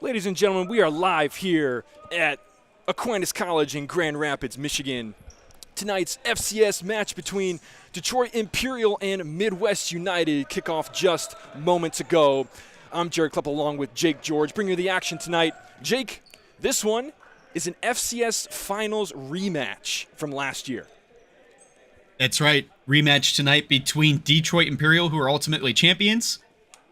Ladies and gentlemen, we are live here at Aquinas College in Grand Rapids, Michigan. Tonight's FCS match between Detroit Imperial and Midwest United kicked off just moments ago. I'm Jared Klepp along with Jake George, bringing you the action tonight. Jake, this one is an FCS Finals rematch from last year. That's right. Rematch tonight between Detroit Imperial, who are ultimately champions,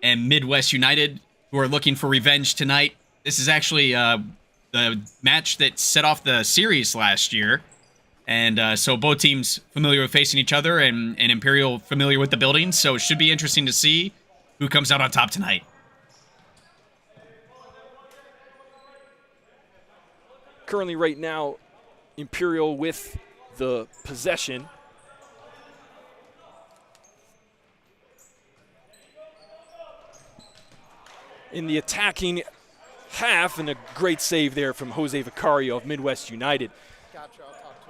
and Midwest United, who are looking for revenge tonight. This is actually the match that set off the series last year. And so both teams familiar with facing each other, and Imperial familiar with the building. So it should be interesting to see who comes out on top tonight. Currently right now, Imperial with the possession. In the attacking half, and a great save there from Jose Vicario of Midwest United. Gotcha, I'll talk to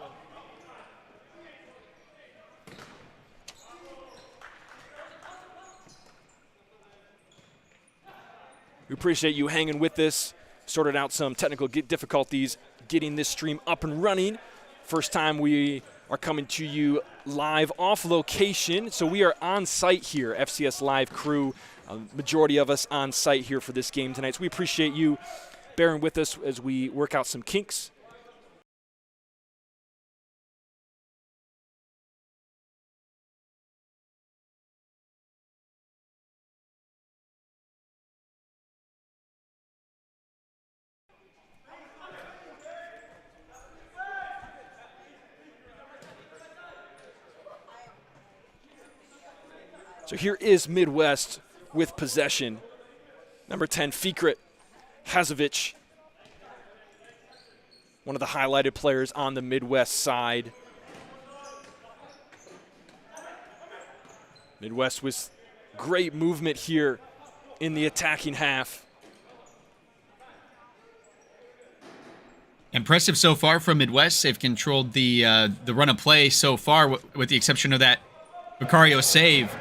him. We appreciate you hanging with this. Sorted out some technical difficulties getting this stream up and running. First time we are coming to you live off location. So we are on site here, FCS Live crew. Majority of us on site here for this game tonight. So we appreciate you bearing with us as we work out some kinks. So here is Midwest with possession. Number 10, Fikret Hazovic, one of the highlighted players on the Midwest side. Midwest with great movement here in the attacking half. Impressive so far from Midwest. They've controlled the run of play so far, with the exception of that Vicario save.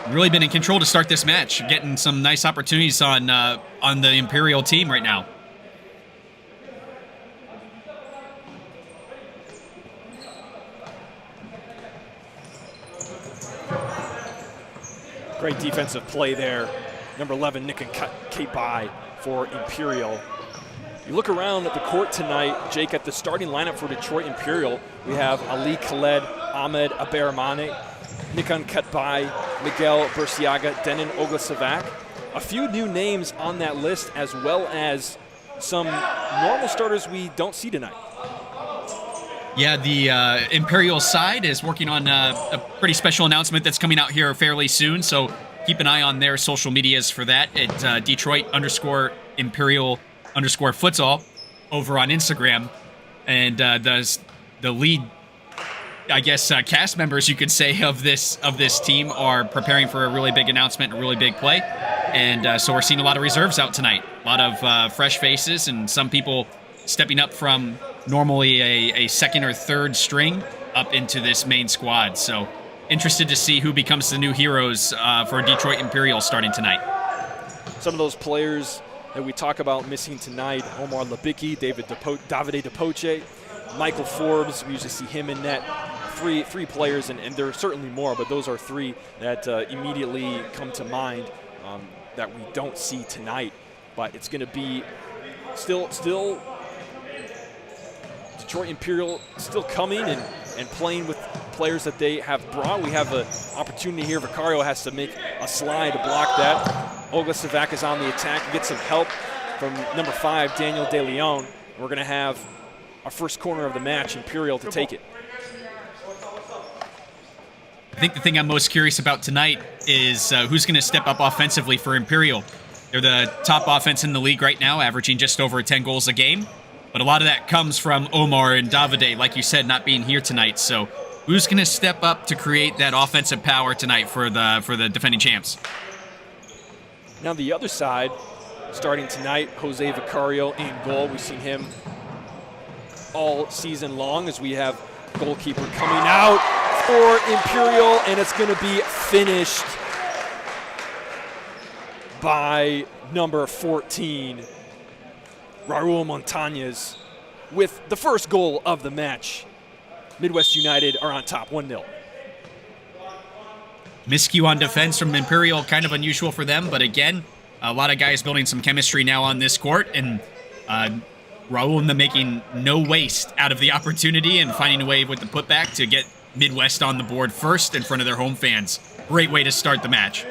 Really been in control to start this match, getting some nice opportunities on the Imperial team right now. Great defensive play there. Number 11, Nick Kapai for Imperial. You look around at the court tonight, Jake, at the starting lineup for Detroit Imperial. We have Ali Khaled, Ahmed Aberamane, Nikon Katbai, Miguel Burciaga, Denon Oglasavac. A few new names on that list, as well as some normal starters we don't see tonight. Yeah, the Imperial side is working on a pretty special announcement that's coming out here fairly soon, so keep an eye on their social medias for that at Detroit_Imperial_Futsal over on Instagram. And the lead, I guess, cast members, you could say, of this team are preparing for a really big announcement, a really big play. And so we're seeing a lot of reserves out tonight. A lot of fresh faces, and some people stepping up from normally a second or third string up into this main squad. So interested to see who becomes the new heroes for Detroit Imperial starting tonight. Some of those players that we talk about missing tonight: Omar Labicki, Davide DePoche, Michael Forbes. We usually see him in net. Three players, and there are certainly more, but those are three that immediately come to mind that we don't see tonight. But it's going to be still Detroit Imperial still coming and playing with players that they have brought. We have an opportunity here. Vicario has to make a slide to block that. Oglasavac is on the attack. Get some help from number 5, Daniel De Leon. We're going to have our first corner of the match, Imperial, to take it. I think the thing I'm most curious about tonight is who's going to step up offensively for Imperial. They're the top offense in the league right now, averaging just over 10 goals a game. But a lot of that comes from Omar and Davide, like you said, not being here tonight. So who's going to step up to create that offensive power tonight for the defending champs? Now the other side, starting tonight, Jose Vicario in goal. We've seen him all season long as we have goalkeeper coming out for Imperial, and it's going to be finished by number 14, Raul Montañez, with the first goal of the match. Midwest United are on top, 1-0. Miscue on defense from Imperial, kind of unusual for them, but again, a lot of guys building some chemistry now on this court, and Raul and them making no waste out of the opportunity and finding a way with the putback to get Midwest on the board first in front of their home fans. Great way to start the match.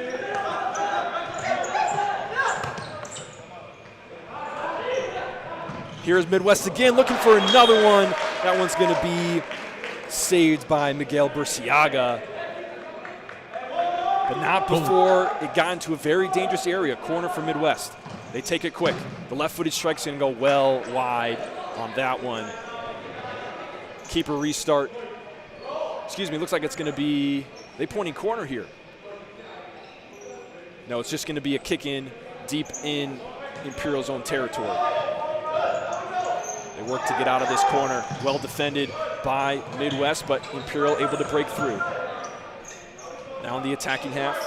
Here's Midwest again, looking for another one. That one's going to be saved by Miguel Burciaga. But not before it got into a very dangerous area, corner for Midwest. They take it quick. The left-footed strike's going to go well wide on that one. Keeper restart. Excuse me, looks like it's going to be, they pointing corner here. No, it's just going to be a kick in deep in Imperial's own territory. They work to get out of this corner. Well defended by Midwest, but Imperial able to break through. Now in the attacking half,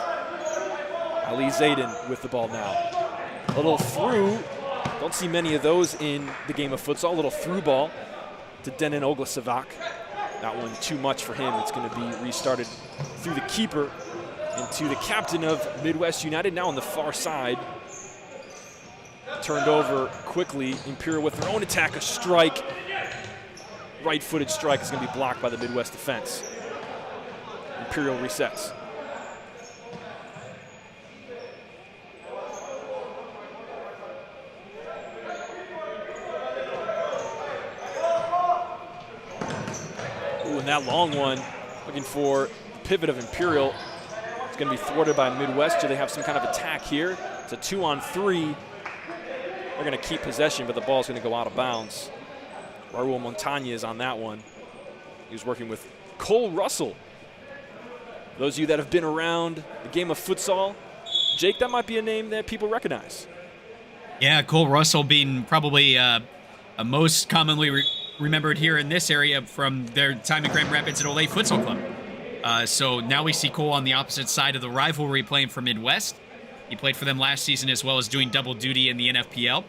Ali Zayden with the ball now. A little through, don't see many of those in the game of futsal. A little through ball to Denan Oglasavac. That one too much for him. It's going to be restarted through the keeper and to the captain of Midwest United, now on the far side. Turned over quickly. Imperial with their own attack, a strike. Right-footed strike is going to be blocked by the Midwest defense. Imperial resets. Ooh, and that long one, looking for the pivot of Imperial. It's going to be thwarted by Midwest. Do they have some kind of attack here? It's a 2-on-3. They're going to keep possession, but the ball's going to go out of bounds. Raul Montañez on that one. He was working with Cole Russell. Those of you that have been around the game of futsal, Jake, that might be a name that people recognize. Yeah, Cole Russell being probably most commonly remembered here in this area from their time in Grand Rapids at Olay Futsal Club. So now we see Cole on the opposite side of the rivalry playing for Midwest. He played for them last season as well as doing double duty in the NFPL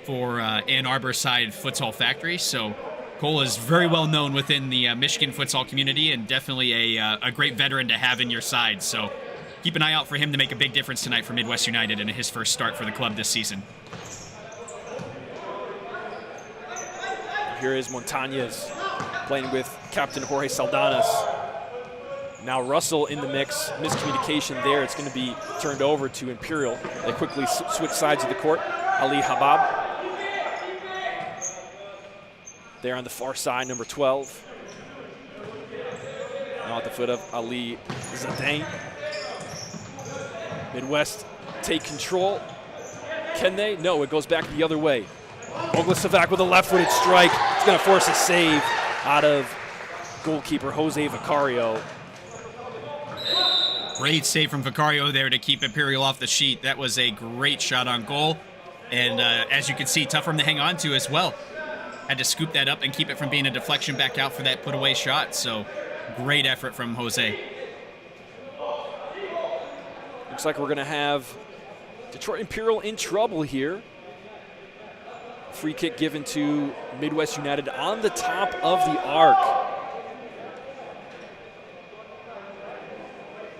for Ann Arbor side Futsal Factory. So Cole is very well known within the Michigan futsal community and definitely a great veteran to have in your side. So keep an eye out for him to make a big difference tonight for Midwest United in his first start for the club this season. Here is Montañez playing with Captain Jorge Saldanas. Now Russell in the mix. Miscommunication there. It's going to be turned over to Imperial. They quickly switch sides of the court. Ali Habab there on the far side, number 12. Now at the foot of Ali Zadain. Midwest take control. Can they? No, it goes back the other way. Oglasavac with a left-footed strike. It's going to force a save out of goalkeeper Jose Vicario. Great save from Vicario there to keep Imperial off the sheet. That was a great shot on goal. And as you can see, tough for him to hang on to as well. Had to scoop that up and keep it from being a deflection back out for that put-away shot. So great effort from Jose. Looks like we're going to have Detroit Imperial in trouble here. Free kick given to Midwest United on the top of the arc.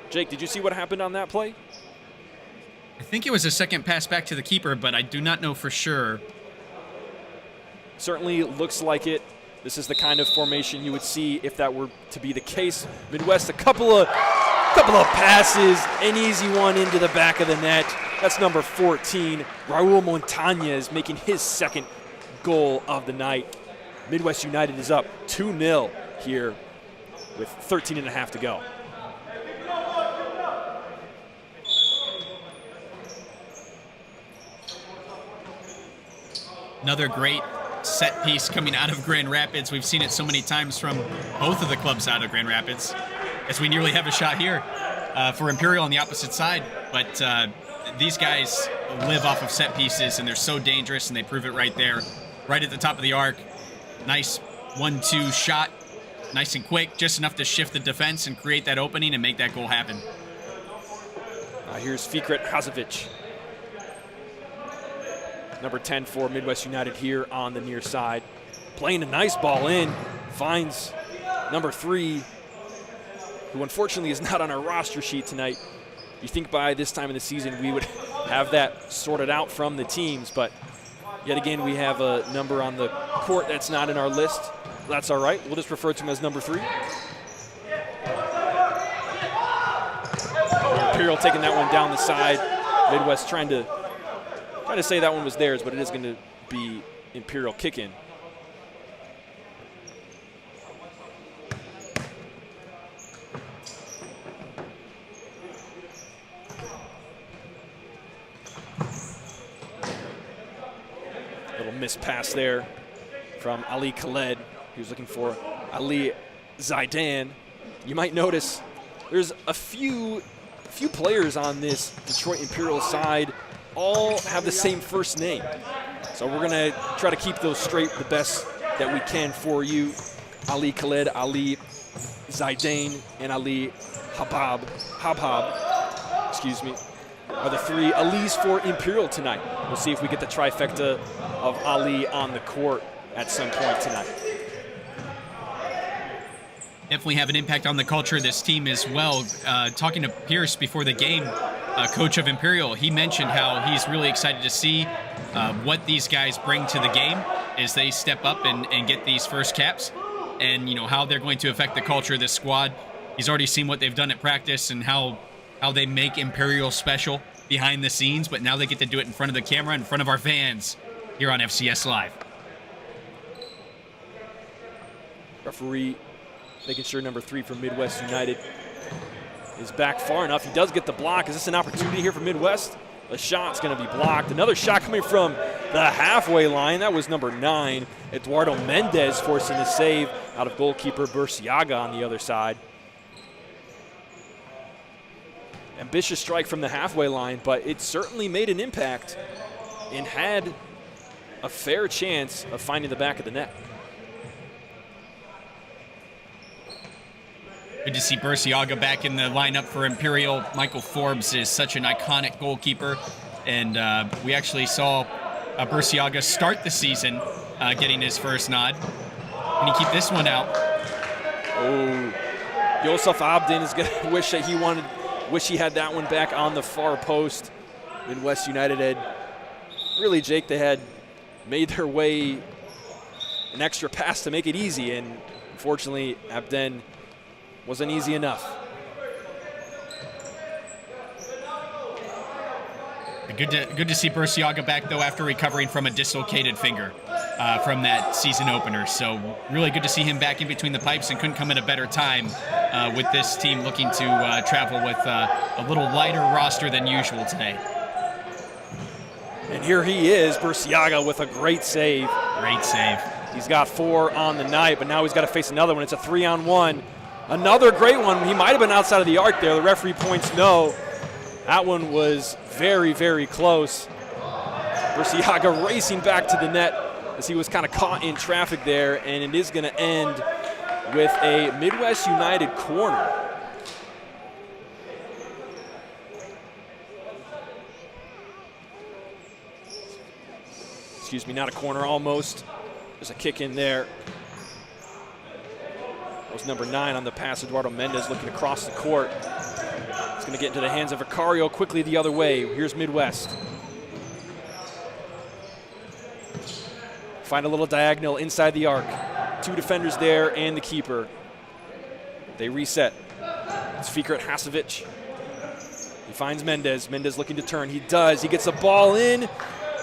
Jake, did you see what happened on that play? I think it was a second pass back to the keeper, but I do not know for sure. Certainly looks like it. This is the kind of formation you would see if that were to be the case. Midwest, a couple of passes, an easy one into the back of the net. That's number 14, Raul Montañez, making his second goal of the night. Midwest United is up 2-0 here with 13 and a half to go. Another great set piece coming out of Grand Rapids. We've seen it so many times from both of the clubs out of Grand Rapids, as we nearly have a shot here for Imperial on the opposite side. But these guys live off of set pieces, and they're so dangerous, and they prove it right there, right at the top of the arc. Nice 1-2 shot, nice and quick, just enough to shift the defense and create that opening and make that goal happen. Here's Fikret Hazovic. number 10 for Midwest United here on the near side. Playing a nice ball in, finds number 3, who unfortunately is not on our roster sheet tonight. You think by this time in the season we would have that sorted out from the teams, but yet again we have a number on the court that's not in our list. That's all right. We'll just refer to him as number 3. Imperial taking that one down the side. Midwest trying to say that one was theirs, but it is going to be Imperial kicking. Little missed pass there from Ali Khaled. He was looking for Ali Zaidan. You might notice there's a few players on this Detroit Imperial side all have the same first name. So we're going to try to keep those straight the best that we can for you. Ali Khaled, Ali Zaidan, and Ali Habab, excuse me, are the 3 Alis for Imperial tonight. We'll see if we get the trifecta of Ali on the court at some point tonight. Definitely have an impact on the culture of this team as well. Talking to Pierce before the game, coach of Imperial, he mentioned how he's really excited to see what these guys bring to the game as they step up and get these first caps, and how they're going to affect the culture of this squad. He's already seen what they've done at practice and how they make Imperial special behind the scenes, but now they get to do it in front of the camera, in front of our fans here on FCS Live. Referee making sure number 3 from Midwest United is back far enough. He does get the block. Is this an opportunity here for Midwest? The shot's going to be blocked. Another shot coming from the halfway line. That was number 9, Eduardo Mendez, forcing the save out of goalkeeper Burciaga on the other side. Ambitious strike from the halfway line, but it certainly made an impact and had a fair chance of finding the back of the net. Good to see Burciaga back in the lineup for Imperial. Michael Forbes is such an iconic goalkeeper, and we actually saw Burciaga start the season getting his first nod. Can he keep this one out? Oh, Yosef Abdin is going to wish he had that one back on the far post. Midwest United had really, Jake, they had made their way an extra pass to make it easy, and unfortunately Abdin wasn't easy enough. Good to see Burciaga back, though, after recovering from a dislocated finger from that season opener. So really good to see him back in between the pipes, and couldn't come at a better time with this team looking to travel with a little lighter roster than usual today. And here he is, Burciaga, with a great save. Great save. He's got 4 on the night, but now he's got to face another one. It's a 3-on-1. Another great one. He might have been outside of the arc there. The referee points no. That one was very, very close. Burciaga racing back to the net as he was kind of caught in traffic there, and it is going to end with a Midwest United corner. Excuse me, not a corner, almost. There's a kick in there. That was number 9 on the pass. Eduardo Mendez looking across the court. It's going to get into the hands of Vicario quickly the other way. Here's Midwest. Find a little diagonal inside the arc. 2 defenders there and the keeper. They reset. It's Fikret Hasovic. He finds Mendez. Mendez looking to turn. He does. He gets the ball in.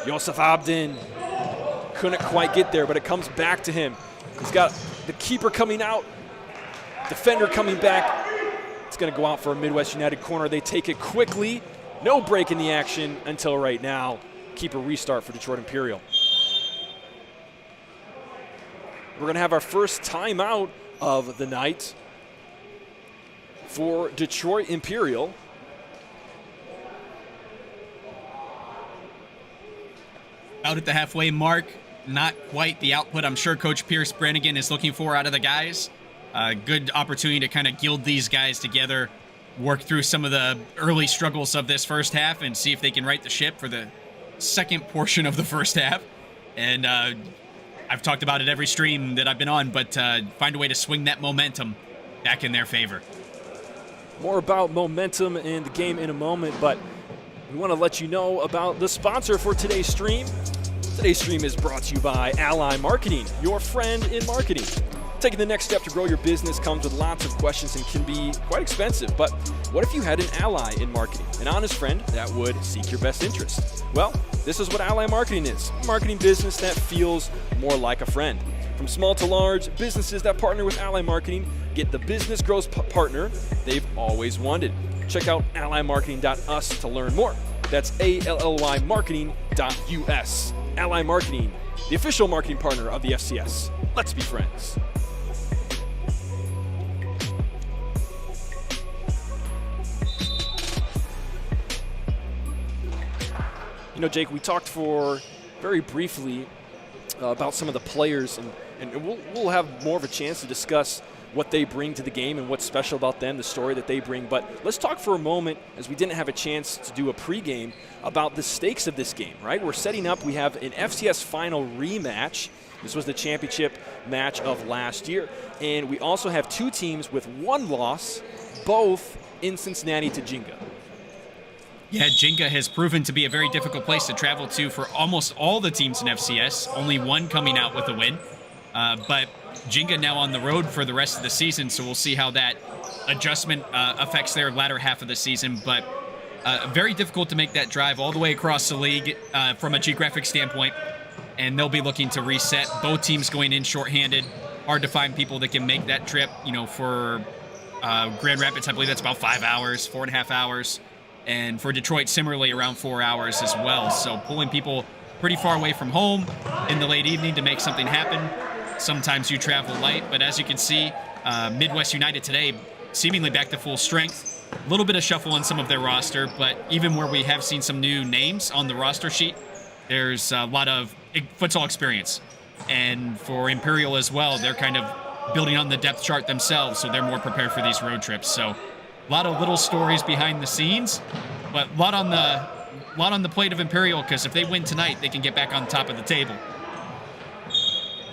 Yosef Abdin couldn't quite get there, but it comes back to him. He's got the keeper coming out. Defender coming back. It's going to go out for a Midwest United corner. They take it quickly. No break in the action until right now. Keeper restart for Detroit Imperial. We're going to have our first timeout of the night for Detroit Imperial. Out at the halfway mark, not quite the output I'm sure Coach Pierce Brannigan is looking for out of the guys. Good opportunity to kind of gild these guys together, work through some of the early struggles of this first half, and see if they can right the ship for the second portion of the first half. And I've talked about it every stream that I've been on, but find a way to swing that momentum back in their favor. More about momentum in the game in a moment, but we want to let you know about the sponsor for today's stream. Today's stream is brought to you by Ally Marketing, your friend in marketing. Taking the next step to grow your business comes with lots of questions and can be quite expensive, but what if you had an ally in marketing, an honest friend that would seek your best interest? Well, this is what Ally Marketing is, a marketing business that feels more like a friend. From small to large, businesses that partner with Ally Marketing get the business growth partner they've always wanted. Check out allymarketing.us to learn more. That's ALLY marketing.us. Ally Marketing, the official marketing partner of the FCS. Let's be friends. You know, Jake, we talked for very briefly about some of the players, and we'll have more of a chance to discuss what they bring to the game and what's special about them, the story that they bring. But let's talk for a moment, as we didn't have a chance to do a pregame, about the stakes of this game, right? We're setting up, we have an FCS final rematch. This was the championship match of last year. And we also have two teams with one loss, both in Cincinnati to Jinga. Yeah, Jinga has proven to be a very difficult place to travel to for almost all the teams in FCS, only one coming out with a win. But Jinga now on the road for the rest of the season, so we'll see how that adjustment affects their latter half of the season. But very difficult to make that drive all the way across the league from a geographic standpoint, and they'll be looking to reset. Both teams going in shorthanded. Hard to find people that can make that trip. You know, for Grand Rapids, I believe that's about 5 hours, 4.5 hours. And for Detroit, similarly, around 4 hours as well. So pulling people pretty far away from home in the late evening to make something happen. Sometimes you travel light, but as you can see, Midwest United today seemingly back to full strength. A little bit of shuffle on some of their roster, but even where we have seen some new names on the roster sheet, there's a lot of futsal experience. And for Imperial as well, they're kind of building on the depth chart themselves, so they're more prepared for these road trips. So a lot of little stories behind the scenes, but a lot on the plate of Imperial, because if they win tonight, they can get back on top of the table.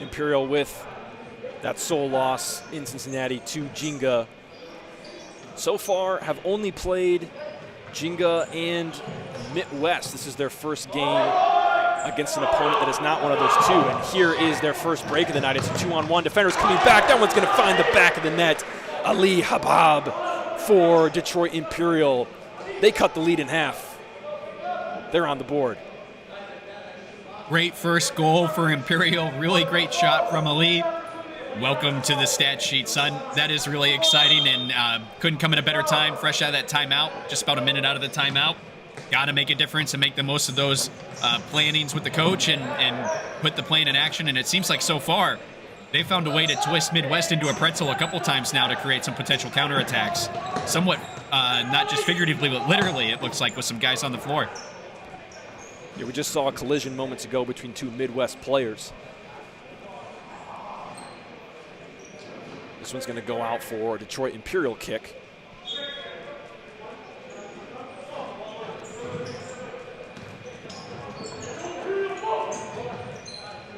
Imperial with that sole loss in Cincinnati to Jinga. So far have only played Jinga and Midwest. This is their first game against an opponent that is not one of those two. And here is their first break of the night. It's a 2-on-1. Defenders coming back. That one's going to find the back of the net. Ali Habab for Detroit Imperial. They cut the lead in half. They're on the board. Great first goal for Imperial. Really great shot from Ali. Welcome to the stat sheet, son. That is really exciting, and couldn't come at a better time. Fresh out of that timeout, just about a minute out of the timeout. Got to make a difference and make the most of those plannings with the coach and put the plan in action. And it seems like so far, they found a way to twist Midwest into a pretzel a couple times now to create some potential counterattacks. Somewhat, not just figuratively, but literally, it looks like, with some guys on the floor. Yeah, we just saw a collision moments ago between two Midwest players. This one's going to go out for a Detroit Imperial kick.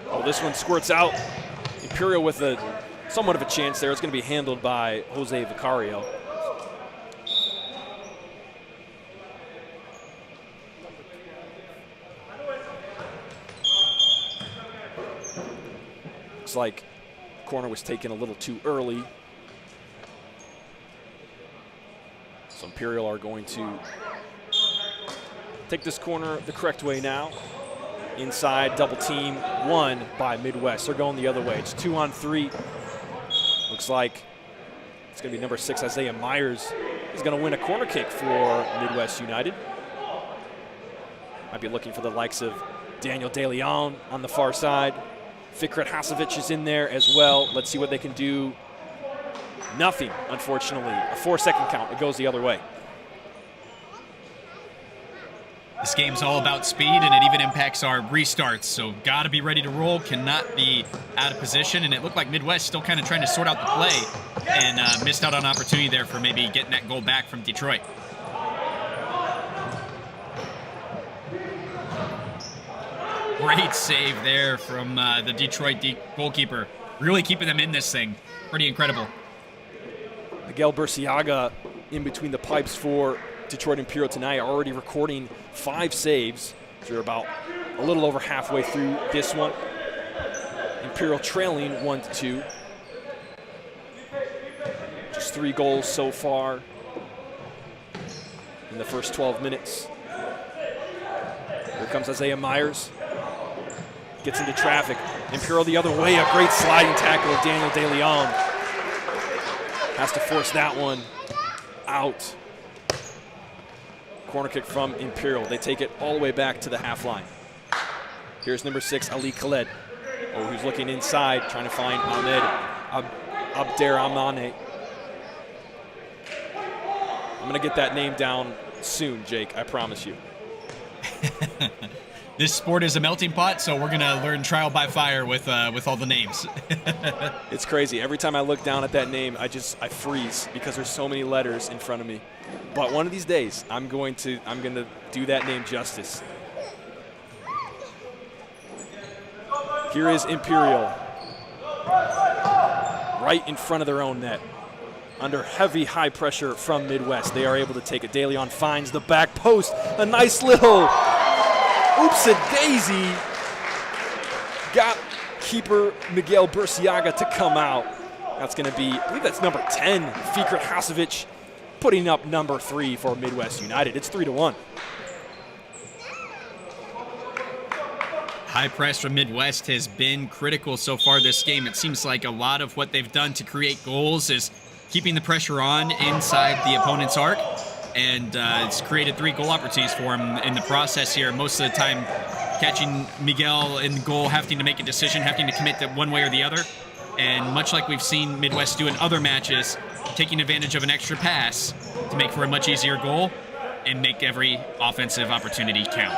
Oh, this one squirts out. Imperial with somewhat of a chance there. It's going to be handled by Jose Vicario. Looks like corner was taken a little too early. So Imperial are going to take this corner the correct way now. Inside, double team, won by Midwest. They're going the other way. It's 2-on-3. Looks like it's going to be number 6, Isaiah Myers. He's going to win a corner kick for Midwest United. Might be looking for the likes of Daniel De Leon on the far side. Fikret Hasovic is in there as well. Let's see what they can do. Nothing, unfortunately. A 4-second count. It goes the other way. This game's all about speed, and it even impacts our restarts. So got to be ready to roll, cannot be out of position. And it looked like Midwest still kind of trying to sort out the play and missed out on opportunity there for maybe getting that goal back from Detroit. Great save there from the Detroit goalkeeper. Really keeping them in this thing. Pretty incredible. Miguel Burciaga in between the pipes for Detroit Imperial tonight, already recording 5 saves. So we're about a little over halfway through this one. Imperial trailing 1-2. Just 3 goals so far in the first 12 minutes. Here comes Isaiah Myers. Gets into traffic. Imperial the other way. A great sliding tackle of Daniel De Leon. Has to force that one out. Corner kick from Imperial. They take it all the way back to the half line. Here's number 6, Ali Khaled. Oh, who's looking inside, trying to find Ahmed Abderrahmane. I'm going to get that name down soon, Jake, I promise you. This sport is a melting pot, so we're going to learn trial by fire with all the names. It's crazy. Every time I look down at that name, I freeze because there's so many letters in front of me. But one of these days, I'm going to do that name justice. Here is Imperial, right in front of their own net. Under heavy high pressure from Midwest, they are able to take it. De Leon finds the back post. A nice little oops-a-daisy. Got keeper Miguel Burciaga to come out. That's going to be, I believe that's number 10, Fikret Hasovic, putting up number 3 for Midwest United. It's 3-1. High press from Midwest has been critical so far this game. It seems like a lot of what they've done to create goals is keeping the pressure on inside the opponent's arc, and it's created 3 goal opportunities for him in the process here. Most of the time catching Miguel in goal, having to make a decision, having to commit to one way or the other, and much like we've seen Midwest do in other matches, taking advantage of an extra pass to make for a much easier goal and make every offensive opportunity count.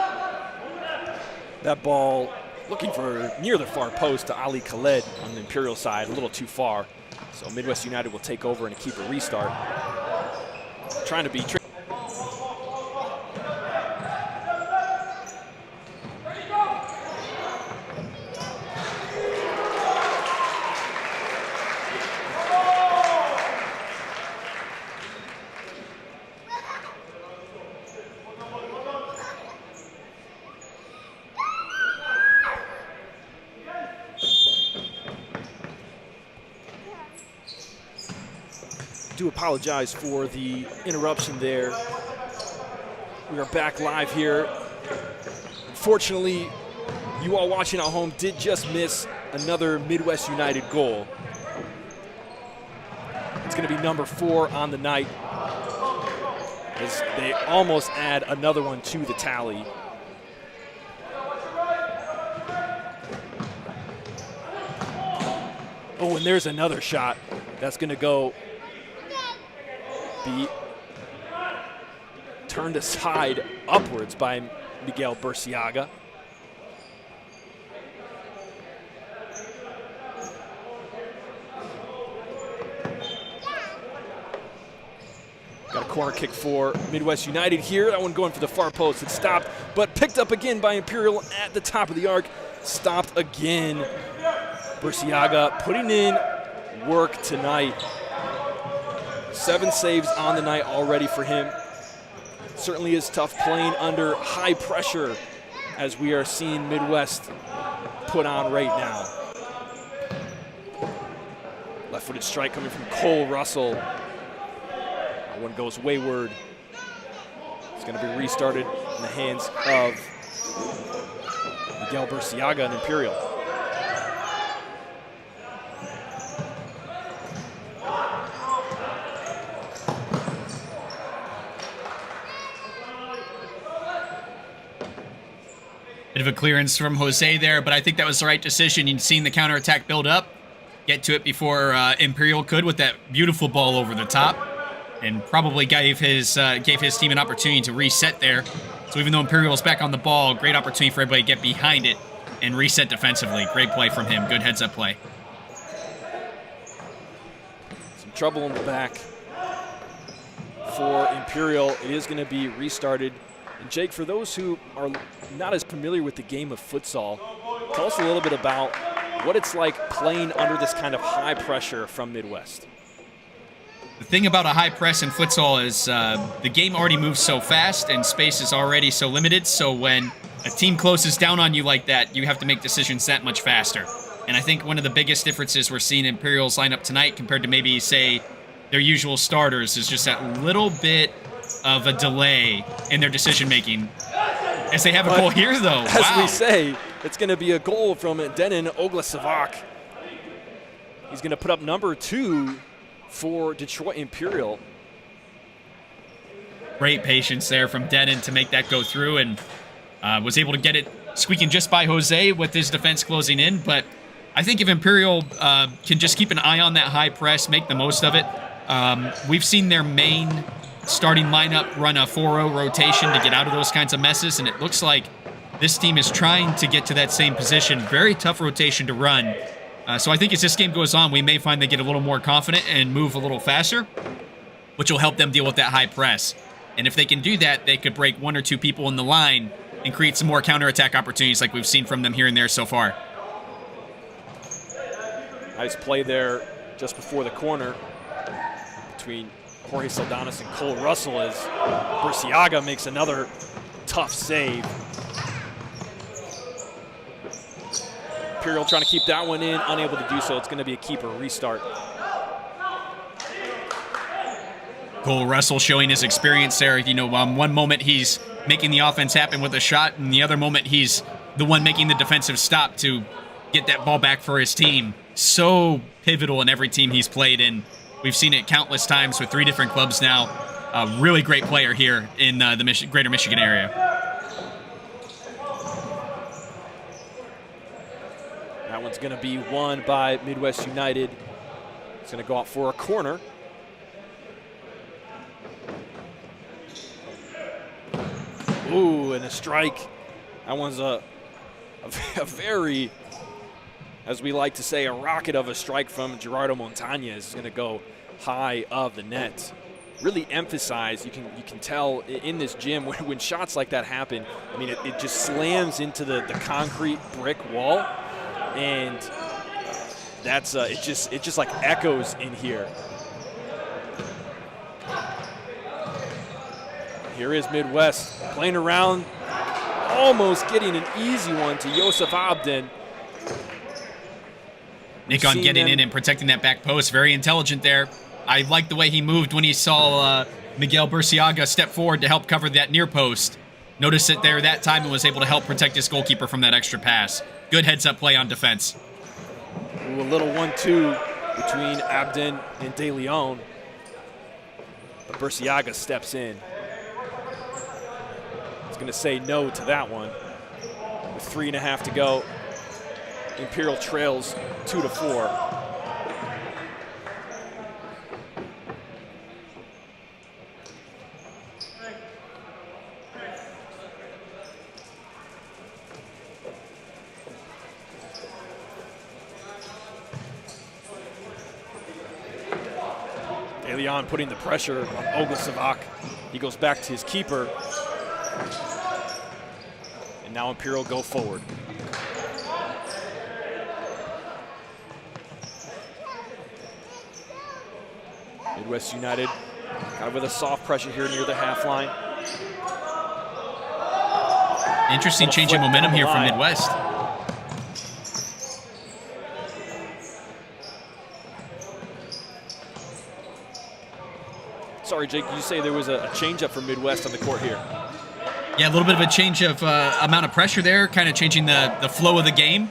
That ball looking for near the far post to Ali Khaled on the Imperial side, a little too far. So Midwest United will take over and keep a restart. Trying to be tricky. Do apologize for the interruption there. We are back live here. Unfortunately, you all watching at home did just miss another Midwest United goal. It's going to be number 4 on the night, as they almost add another one to the tally. Oh, and there's another shot that's going to go be turned aside upwards by Miguel Burciaga. Got a corner kick for Midwest United here. That one going for the far post. It stopped, but picked up again by Imperial at the top of the arc. Stopped again. Burciaga putting in work tonight. 7 saves on the night already for him. Certainly is tough playing under high pressure, as we are seeing Midwest put on right now. Left-footed strike coming from Cole Russell. That one goes wayward. It's going to be restarted in the hands of Miguel Burciaga and Imperial. Bit of a clearance from Jose there, but I think that was the right decision. You'd seen the counterattack build up, get to it before Imperial could with that beautiful ball over the top, and probably gave his team an opportunity to reset there. So even though Imperial is back on the ball, great opportunity for everybody to get behind it and reset defensively. Great play from him. Good heads-up play. Some trouble in the back for Imperial. It is going to be restarted And Jake, for those who are not as familiar with the game of futsal, tell us a little bit about what it's like playing under this kind of high pressure from Midwest. The thing about a high press in futsal is the game already moves so fast and space is already so limited. So when a team closes down on you like that, you have to make decisions that much faster. And I think one of the biggest differences we're seeing in Imperial's lineup tonight compared to maybe, say, their usual starters is just that little bit of a delay in their decision-making. As they have a goal here, though. As we say, it's going to be a goal from Denin Oglasavak. He's going to put up number 2 for Detroit Imperial. Great patience there from Denin to make that go through, and was able to get it squeaking just by Jose with his defense closing in. But I think if Imperial can just keep an eye on that high press, make the most of it. We've seen their main starting lineup run a 4-0 rotation to get out of those kinds of messes, and it looks like this team is trying to get to that same position. Very tough rotation to run. So I think as this game goes on, we may find they get a little more confident and move a little faster, which will help them deal with that high press. And if they can do that, they could break 1 or 2 people in the line and create some more counterattack opportunities like we've seen from them here and there so far. Nice play there just before the corner between Jorge Saldanas and Cole Russell as Burciaga makes another tough save. Imperial trying to keep that one in, unable to do so. It's going to be a keeper restart. Cole Russell showing his experience there. You know, one moment he's making the offense happen with a shot, and the other moment he's the one making the defensive stop to get that ball back for his team. So pivotal in every team he's played in. We've seen it countless times with 3 different clubs now. A really great player here in the greater Michigan area. That one's going to be won by Midwest United. It's going to go out for a corner. Ooh, and a strike. That one's a very, as we like to say, a rocket of a strike from Gerardo Montañez. Is going to go high of the net. Really emphasize, you can tell in this gym when shots like that happen, I mean, it just slams into the concrete brick wall, and that's it just like echoes in here. Here is Midwest playing around, almost getting an easy one to Yosef Abden. Nick on getting in and protecting that back post. Very intelligent there. I like the way he moved when he saw Miguel Burciaga step forward to help cover that near post. Noticed it there that time and was able to help protect his goalkeeper from that extra pass. Good heads-up play on defense. Ooh, a little 1-2 between Abden and De Leon. But Burciaga steps in. He's going to say no to that one. With 3.5 to go, Imperial trails 2-4. Leon putting the pressure on Oglasavak. He goes back to his keeper. And now Imperial go forward. Midwest United kind of with a soft pressure here near the half line. Interesting change in momentum here from Midwest. Sorry, Jake, you say there was a change-up for Midwest on the court here. Yeah, a little bit of a change of amount of pressure there, kind of changing the flow of the game.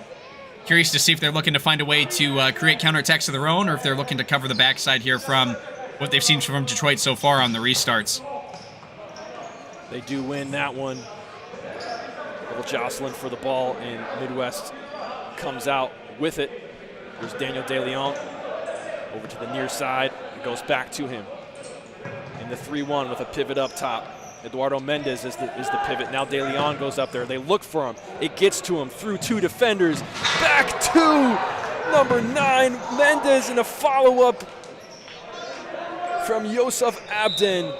Curious to see if they're looking to find a way to create counterattacks of their own, or if they're looking to cover the backside here from what they've seen from Detroit so far on the restarts. They do win that one. A little jostling for the ball, and Midwest comes out with it. There's Daniel De Leon over to the near side. It goes back to him. In the 3-1 with a pivot up top. Eduardo Mendez is the pivot. Now De Leon goes up there. They look for him. It gets to him through 2 defenders. Back to number 9, Mendez, in a follow-up from Yosef Abden.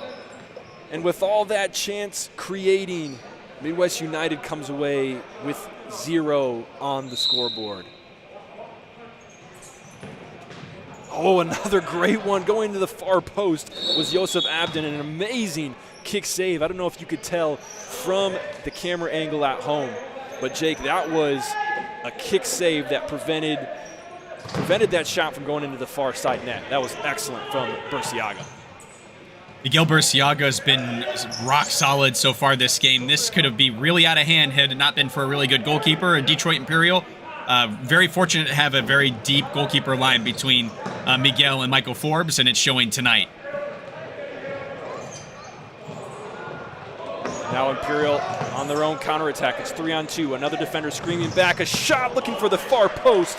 And with all that chance creating, Midwest United comes away with 0 on the scoreboard. Oh, another great one going to the far post was Joseph Abden, an amazing kick save. I don't know if you could tell from the camera angle at home, but Jake, that was a kick save that prevented that shot from going into the far side net. That was excellent from Burciaga. Miguel Burciaga has been rock solid so far this game. This could have been really out of hand had it not been for a really good goalkeeper. And Detroit Imperial, very fortunate to have a very deep goalkeeper line between Miguel and Michael Forbes, and it's showing tonight. Now Imperial on their own counterattack. It's 3-on-2. Another defender screaming back. A shot looking for the far post.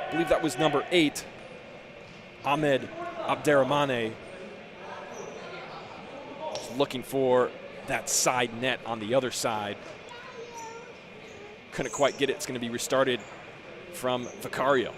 I believe that was number 8, Ahmed Abderrahmane. Looking for that side net on the other side. Couldn't quite get it. It's going to be restarted from Vicario.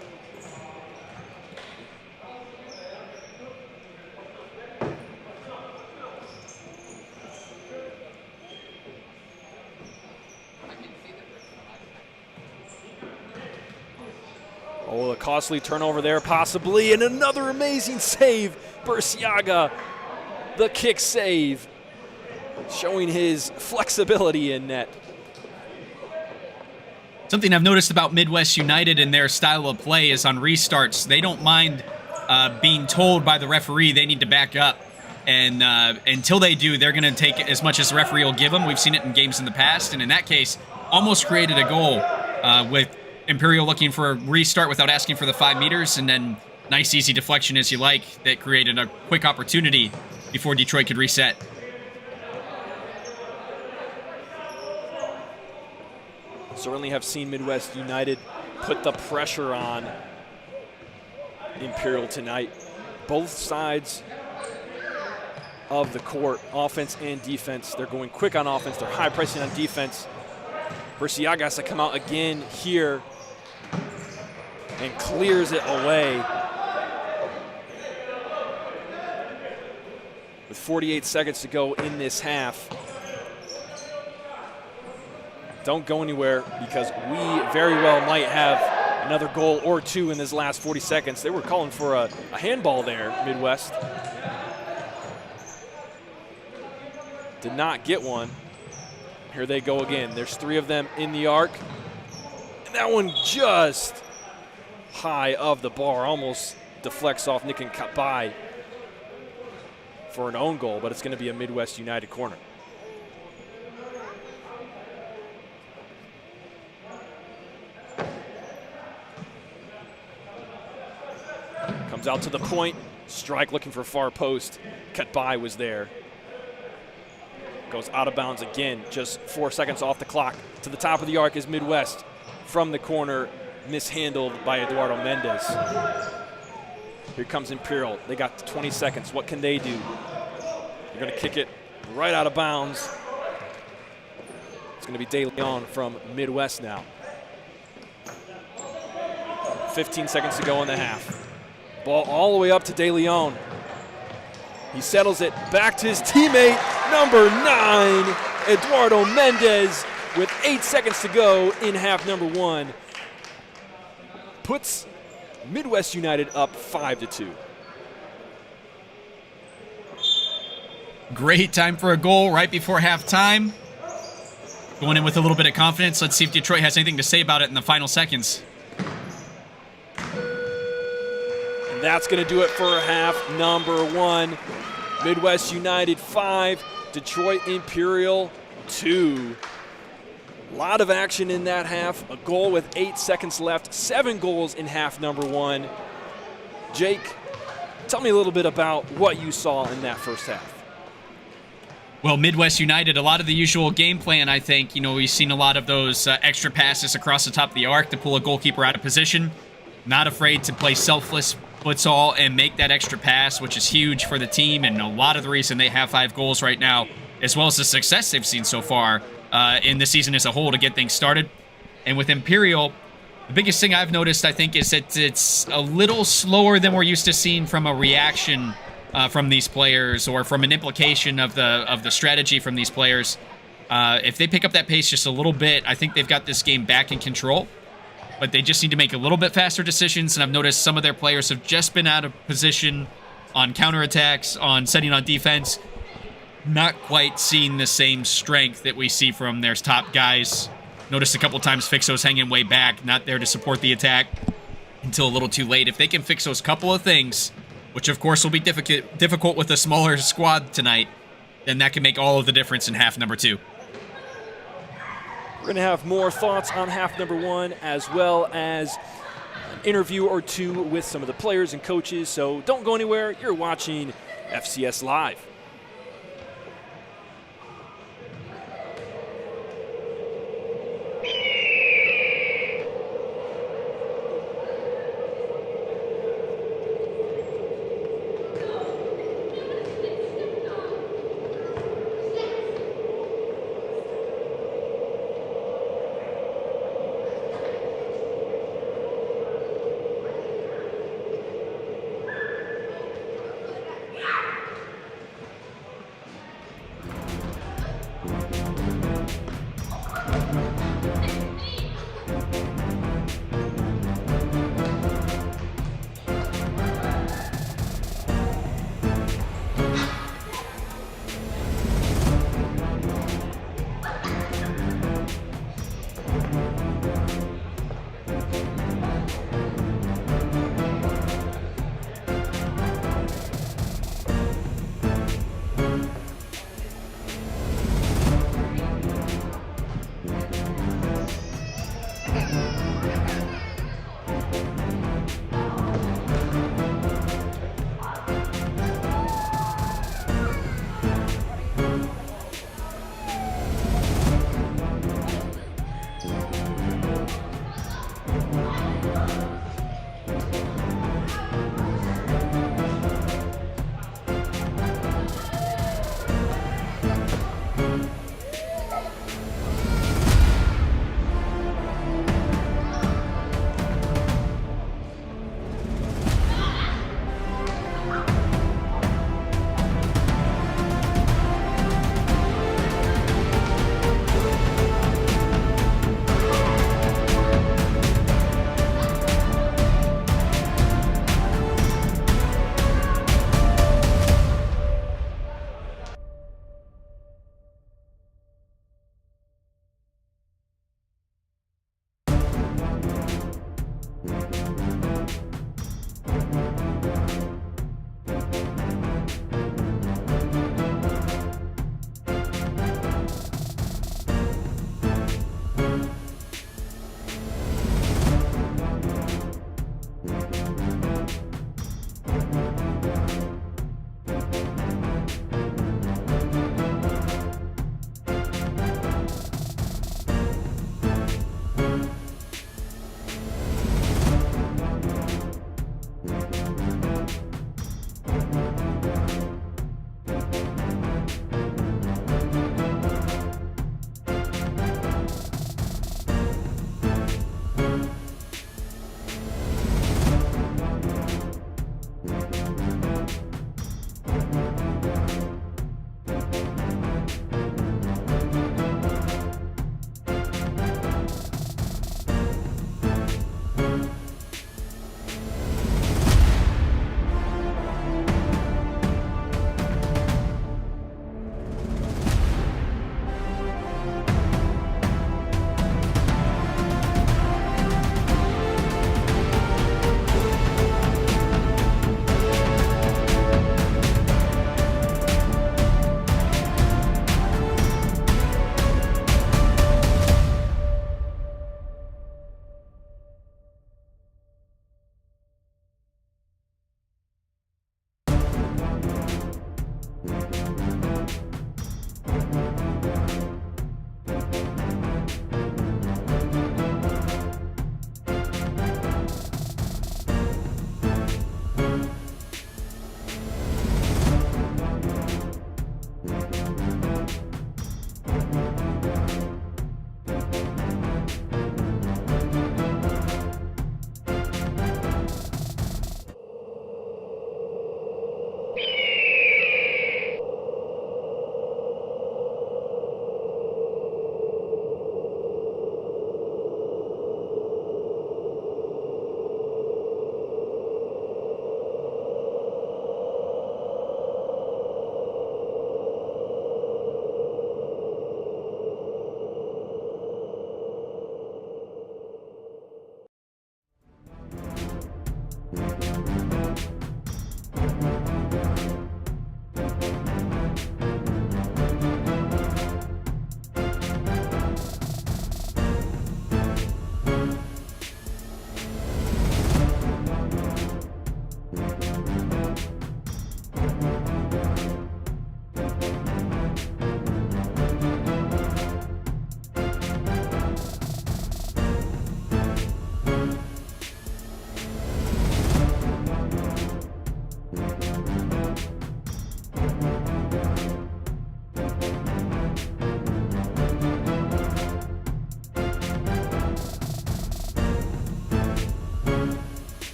Oh, a costly turnover there possibly, and another amazing save. Burciaga, the kick save, showing his flexibility in net. Something I've noticed about Midwest United and their style of play is on restarts, they don't mind being told by the referee they need to back up. And until they do, they're going to take as much as the referee will give them. We've seen it in games in the past, and in that case, almost created a goal with Imperial looking for a restart without asking for the 5 meters, and then nice easy deflection as you like that created a quick opportunity before Detroit could reset. Certainly have seen Midwest United put the pressure on Imperial tonight. Both sides of the court, offense and defense. They're going quick on offense. They're high pressing on defense. Burciaga has to come out again here and clears it away. With 48 seconds to go in this half. Don't go anywhere because we very well might have another goal or 2 in this last 40 seconds. They were calling for a handball there, Midwest. Did not get one. Here they go again. There's 3 of them in the arc. And that one just high of the bar, almost deflects off Nick and Kabai for an own goal, but it's going to be a Midwest United corner. Comes out to the point. Strike looking for far post. Kabai was there. Goes out of bounds again. Just 4 seconds off the clock. To the top of the arc is Midwest. From the corner, mishandled by Eduardo Mendez. Here comes Imperial. They got 20 seconds. What can they do? They're going to kick it right out of bounds. It's going to be De Leon from Midwest now. 15 seconds to go in the half. Ball all the way up to De Leon. He settles it back to his teammate, number 9, Eduardo Mendez, with 8 seconds to go in half number 1. Puts Midwest United up 5-2. Great time for a goal right before halftime. Going in with a little bit of confidence. Let's see if Detroit has anything to say about it in the final seconds. And that's going to do it for half number 1. Midwest United 5, Detroit Imperial 2. A lot of action in that half. A goal with 8 seconds left. 7 goals in half number 1. Jake, tell me a little bit about what you saw in that first half. Well, Midwest United, a lot of the usual game plan, I think. You know, we've seen a lot of those extra passes across the top of the arc to pull a goalkeeper out of position. Not afraid to play selfless futsal and make that extra pass, which is huge for the team and a lot of the reason they have 5 goals right now, as well as the success they've seen so far in the season as a whole to get things started. And with Imperial, the biggest thing I've noticed, I think, is that it's a little slower than we're used to seeing from a reaction from these players, or from an implication of the strategy from these players. If they pick up that pace just a little bit, I think they've got this game back in control. But they just need to make a little bit faster decisions, and I've noticed some of their players have just been out of position on counterattacks, on setting on defense, not quite seeing the same strength that we see from their top guys. Noticed a couple times Fixo's hanging way back, not there to support the attack until a little too late. If they can fix those couple of things, which of course will be difficult with a smaller squad tonight, then that can make all of the difference in half number 2. We're going to have more thoughts on half number 1, as well as an interview or two with some of the players and coaches. So don't go anywhere. You're watching FCS Live.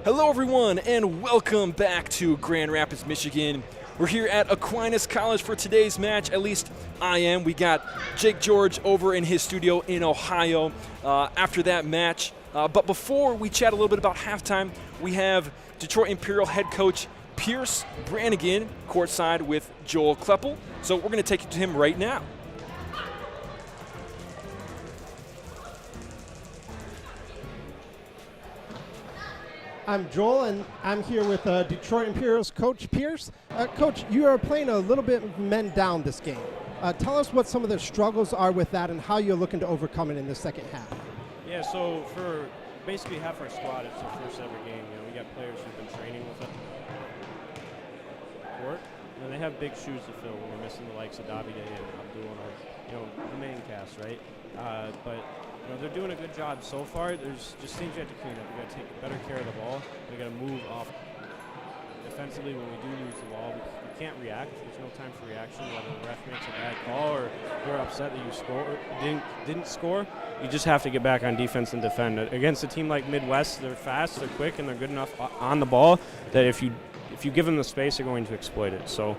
Hello everyone and welcome back to Grand Rapids, Michigan. We're here at Aquinas College for today's match, at least I am. We got Jake George over in his studio in Ohio after that match. But before we chat a little bit about halftime, we have Detroit Imperial head coach Pierce Brannigan courtside with Joel Kleppel. So we're going to take you to him right now. I'm Joel, and I'm here with Detroit Imperials coach Pierce. Coach, you are playing a little bit men down this game. Tell us what some of the struggles are with that and how you're looking to overcome it in the second half. Yeah, so for basically half our squad, it's their first ever game. You know, we got players who've been training with us. And they have big shoes to fill when we're missing the likes of Davide and Abdul and the main cast, right? But they're doing a good job so far. There's just things you have to clean up. We got to take better care of the ball. We got to move off defensively when we do lose the ball. We can't react. There's no time for reaction. Whether the ref makes a bad call or you're upset that you didn't score, you just have to get back on defense and defend. Against a team like Midwest, they're fast, they're quick, and they're good enough on the ball that if you give them the space, they're going to exploit it. So,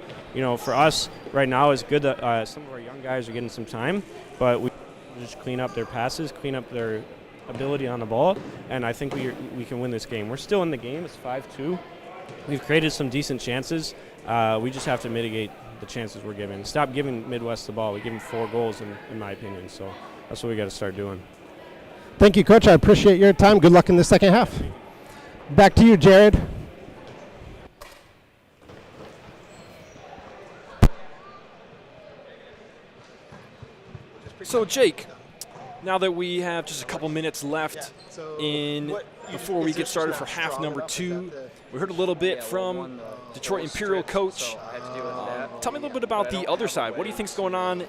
for us right now, it's good that some of our young guys are getting some time, but we just clean up their passes, clean up their ability on the ball, and I think we can win this game. We're still in the game. It's 5-2. We've created some decent chances. We just have to mitigate the chances we're giving. Stop giving Midwest the ball. We give them 4 goals, in my opinion, so that's what we got to start doing. Thank you, Coach. I appreciate your time. Good luck in the second half. Back to you, Jared. So Jake, now that we have just a couple minutes left before we get started for half number 2, we heard a little bit from Detroit Imperial coach. Tell me a little bit about the other side. What do you think's going on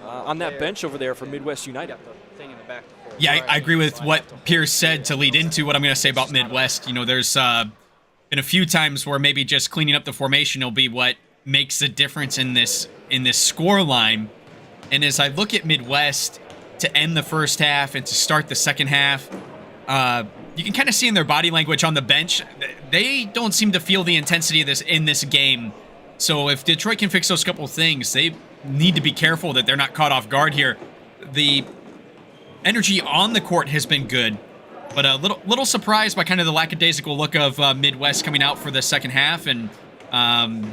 on that bench over there for Midwest United? Yeah, I agree with what Pierce said to lead into what I'm going to say about Midwest. There's been a few times where maybe just cleaning up the formation will be what makes the difference in this score line. And as I look at Midwest to end the first half and to start the second half, you can kind of see in their body language on the bench, they don't seem to feel the intensity of this in this game. So if Detroit can fix those couple of things, they need to be careful that they're not caught off guard here. The energy on the court has been good, but a little surprised by kind of the lackadaisical look of Midwest coming out for the second half, and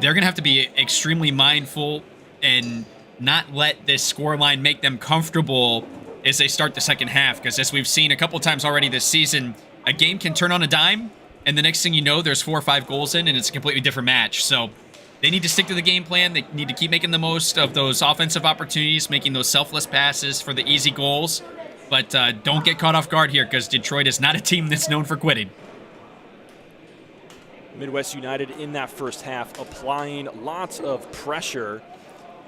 they're going to have to be extremely mindful and not let this scoreline make them comfortable as they start the second half, because as we've seen a couple times already this season, a game can turn on a dime, and the next thing you know, there's 4 or 5 goals in, and it's a completely different match. So they need to stick to the game plan. They need to keep making the most of those offensive opportunities, making those selfless passes for the easy goals, but don't get caught off guard here, because Detroit is not a team that's known for quitting. Midwest United in that first half applying lots of pressure.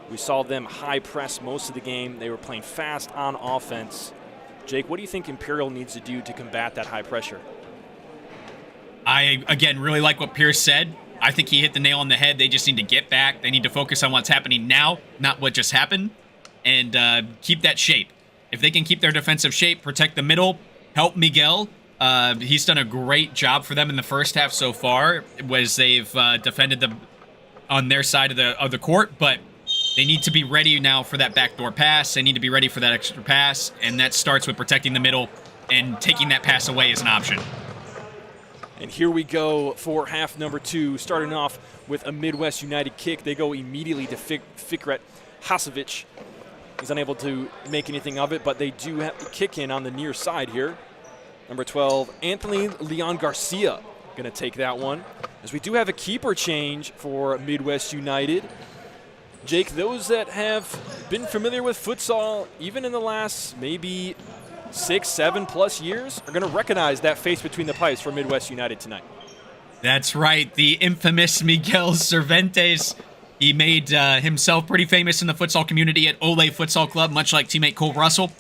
We saw them high press most of the game. They were playing fast on offense. Jake, what do you think Imperial needs to do to combat that high pressure? I, again, really like what Pierce said. I think he hit the nail on the head. They just need to get back. They need to focus on what's happening now, not what just happened, and keep that shape. If they can keep their defensive shape, protect the middle, help Miguel. He's done a great job for them in the first half so far, as they've defended them on their side of the court, but they need to be ready now for that backdoor pass. They need to be ready for that extra pass, and that starts with protecting the middle and taking that pass away as an option. And here we go for half number 2, starting off with a Midwest United kick. They go immediately to Fikret Hasovic. He's unable to make anything of it, but they do have the kick in on the near side here. Number 12, Anthony Leon Garcia, going to take that one. As we do have a keeper change for Midwest United. Jake, those that have been familiar with futsal, even in the last maybe 6, 7+ years, are going to recognize that face between the pipes for Midwest United tonight. That's right, the infamous Miguel Cervantes. He made himself pretty famous in the futsal community at Ole Futsal Club, much like teammate Cole Russell.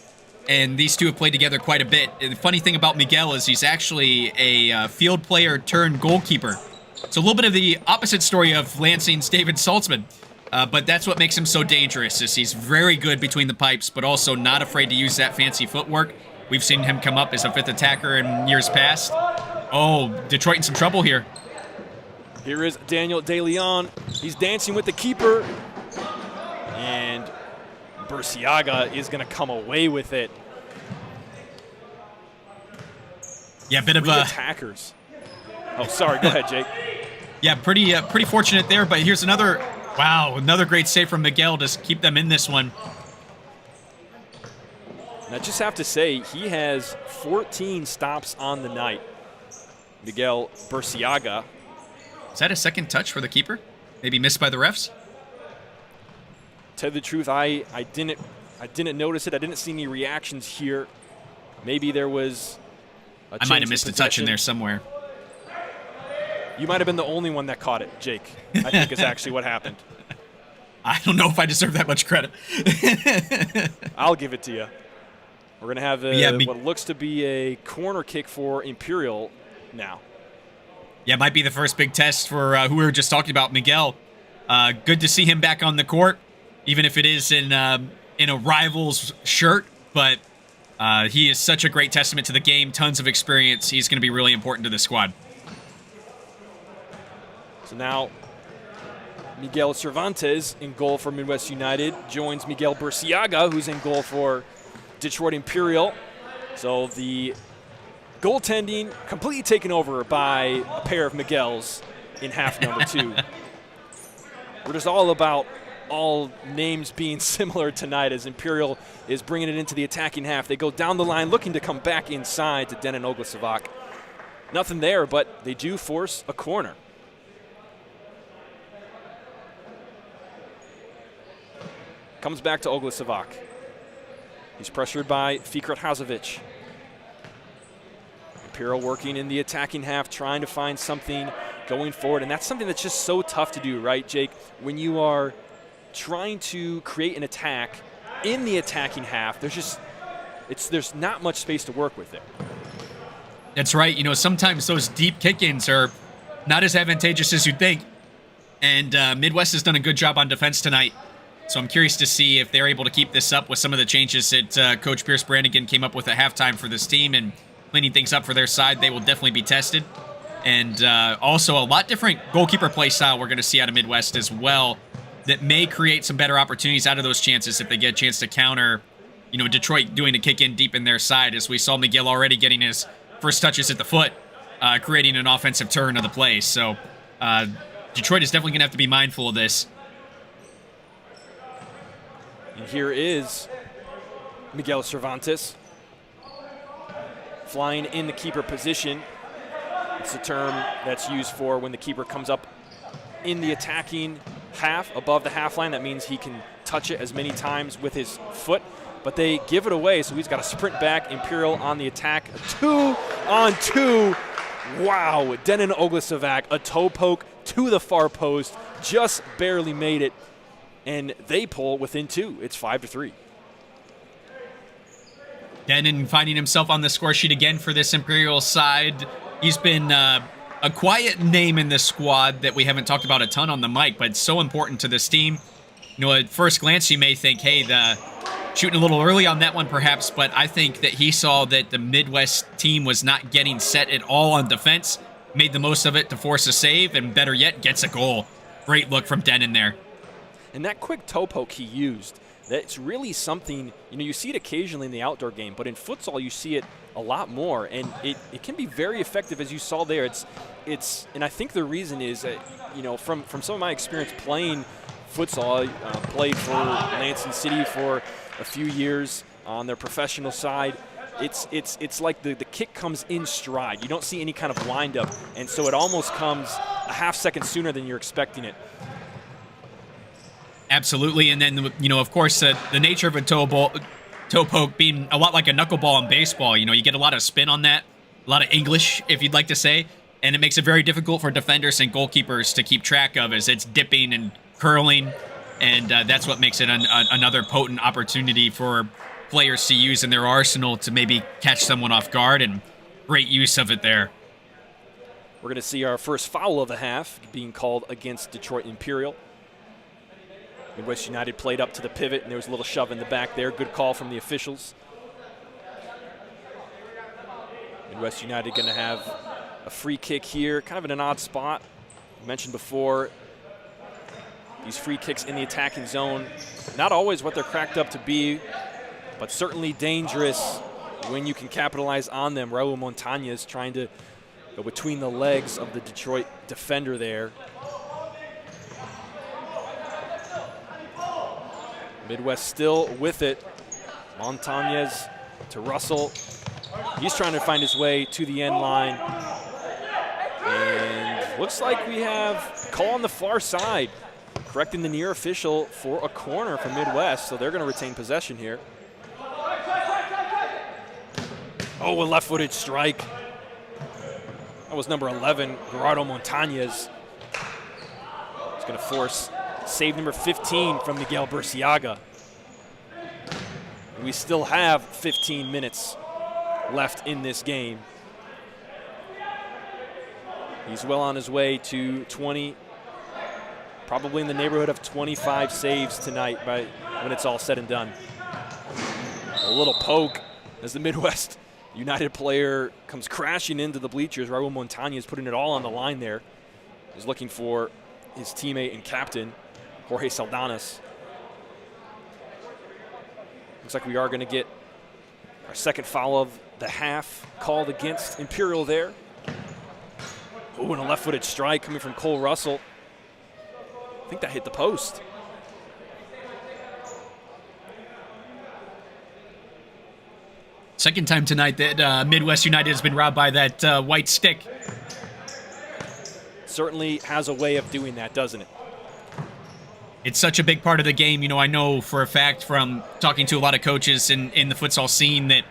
And these two have played together quite a bit. And the funny thing about Miguel is he's actually a field player turned goalkeeper. It's a little bit of the opposite story of Lansing's David Saltzman. But that's what makes him so dangerous, is he's very good between the pipes, but also not afraid to use that fancy footwork. We've seen him come up as a 5th attacker in years past. Oh, Detroit in some trouble here. Here is Daniel De Leon. He's dancing with the keeper. And Burciaga is going to come away with it. Yeah, a bit of attackers. Oh, sorry. Go ahead, Jake. Yeah, pretty fortunate there. But here's another great save from Miguel to keep them in this one. And I just have to say, he has 14 stops on the night. Miguel Burciaga. Is that a second touch for the keeper? Maybe missed by the refs? Tell you the truth, I didn't notice it. I didn't see any reactions here. Maybe there was a I might have missed a touch in there somewhere. You might have been the only one that caught it, Jake. I think is actually what happened. I don't know if I deserve that much credit. I'll give it to you. We're going to have what looks to be a corner kick for Imperial now. Yeah, it might be the first big test for who we were just talking about, Miguel. Good to see him back on the court, even if it is in a rival's shirt. But he is such a great testament to the game, tons of experience. He's going to be really important to the squad. So now Miguel Cervantes in goal for Midwest United joins Miguel Burciaga, who's in goal for Detroit Imperial. So the goaltending completely taken over by a pair of Miguels in half number 2. We're just all about all names being similar tonight as Imperial is bringing it into the attacking half. They go down the line looking to come back inside to Denin Oglasavac. Nothing there, but they do force a corner. Comes back to Oglasavac. He's pressured by Fikret Hazovic. Imperial working in the attacking half, trying to find something going forward. And that's something that's just so tough to do, right, Jake? When you are trying to create an attack in the attacking half, there's not much space to work with there. That's right. You know, sometimes those deep kick-ins are not as advantageous as you'd think. And Midwest has done a good job on defense tonight. So I'm curious to see if they're able to keep this up with some of the changes that Coach Pierce Brannigan came up with at halftime for this team and cleaning things up for their side. They will definitely be tested. And also a lot different goalkeeper play style we're going to see out of Midwest as well that may create some better opportunities out of those chances if they get a chance to counter, you know, Detroit doing a kick in deep in their side, as we saw Miguel already getting his first touches at the foot, creating an offensive turn of the play. So Detroit is definitely going to have to be mindful of this. And here is Miguel Cervantes flying in the keeper position. It's a term that's used for when the keeper comes up in the attacking half, above the half line. That means he can touch it as many times with his foot, but they give it away, so he's got to sprint back. Imperial on the attack, 2-on-2. Wow, Denin Oglasavac, a toe poke to the far post, just barely made it, and they pull within 2. It's 5-3. Denin finding himself on the score sheet again for this Imperial side. He's been a quiet name in this squad that we haven't talked about a ton on the mic, but so important to this team. You know, at first glance, you may think, hey, shooting a little early on that one perhaps, but I think that he saw that the Midwest team was not getting set at all on defense, made the most of it to force a save, and better yet, gets a goal. Great look from Denin there. And that quick toe poke he used, that's really something, you know, you see it occasionally in the outdoor game, but in futsal you see it a lot more, and it can be very effective, as you saw there. It's and I think the reason is that, you know, from some of my experience playing futsal, I played for Lansing City for a few years on their professional side. It's like the kick comes in stride. You don't see any kind of wind up, and so it almost comes a half second sooner than you're expecting it. Absolutely, and then, you know, of course, the nature of a toe poke being a lot like a knuckleball in baseball. You know, you get a lot of spin on that, a lot of English, if you'd like to say, and it makes it very difficult for defenders and goalkeepers to keep track of as it's dipping and curling, and that's what makes it another potent opportunity for players to use in their arsenal to maybe catch someone off guard, and great use of it there. We're going to see our first foul of the half being called against Detroit Imperial. Midwest United played up to the pivot, and there was a little shove in the back there. Good call from the officials. Midwest United going to have a free kick here, kind of in an odd spot. I mentioned before, these free kicks in the attacking zone, not always what they're cracked up to be, but certainly dangerous when you can capitalize on them. Raul Montañez trying to go between the legs of the Detroit defender there. Midwest still with it. Montañez to Russell. He's trying to find his way to the end line. And looks like we have call on the far side, correcting the near official for a corner from Midwest, so they're going to retain possession here. Oh, a left-footed strike. That was number 11, Gerardo Montañez. It's going to force save number 15 from Miguel Burciaga. We still have 15 minutes left in this game. He's well on his way to 20, probably in the neighborhood of 25 saves tonight when it's all said and done. A little poke as the Midwest United player comes crashing into the bleachers. Raul Montañez putting it all on the line there. He's looking for his teammate and captain, Jorge Saldanas. Looks like we are going to get our second foul of the half called against Imperial there. Oh, and a left-footed strike coming from Cole Russell. I think that hit the post. Second time tonight that Midwest United has been robbed by that white stick. Certainly has a way of doing that, doesn't it? It's such a big part of the game. You know, I know for a fact from talking to a lot of coaches in the futsal scene that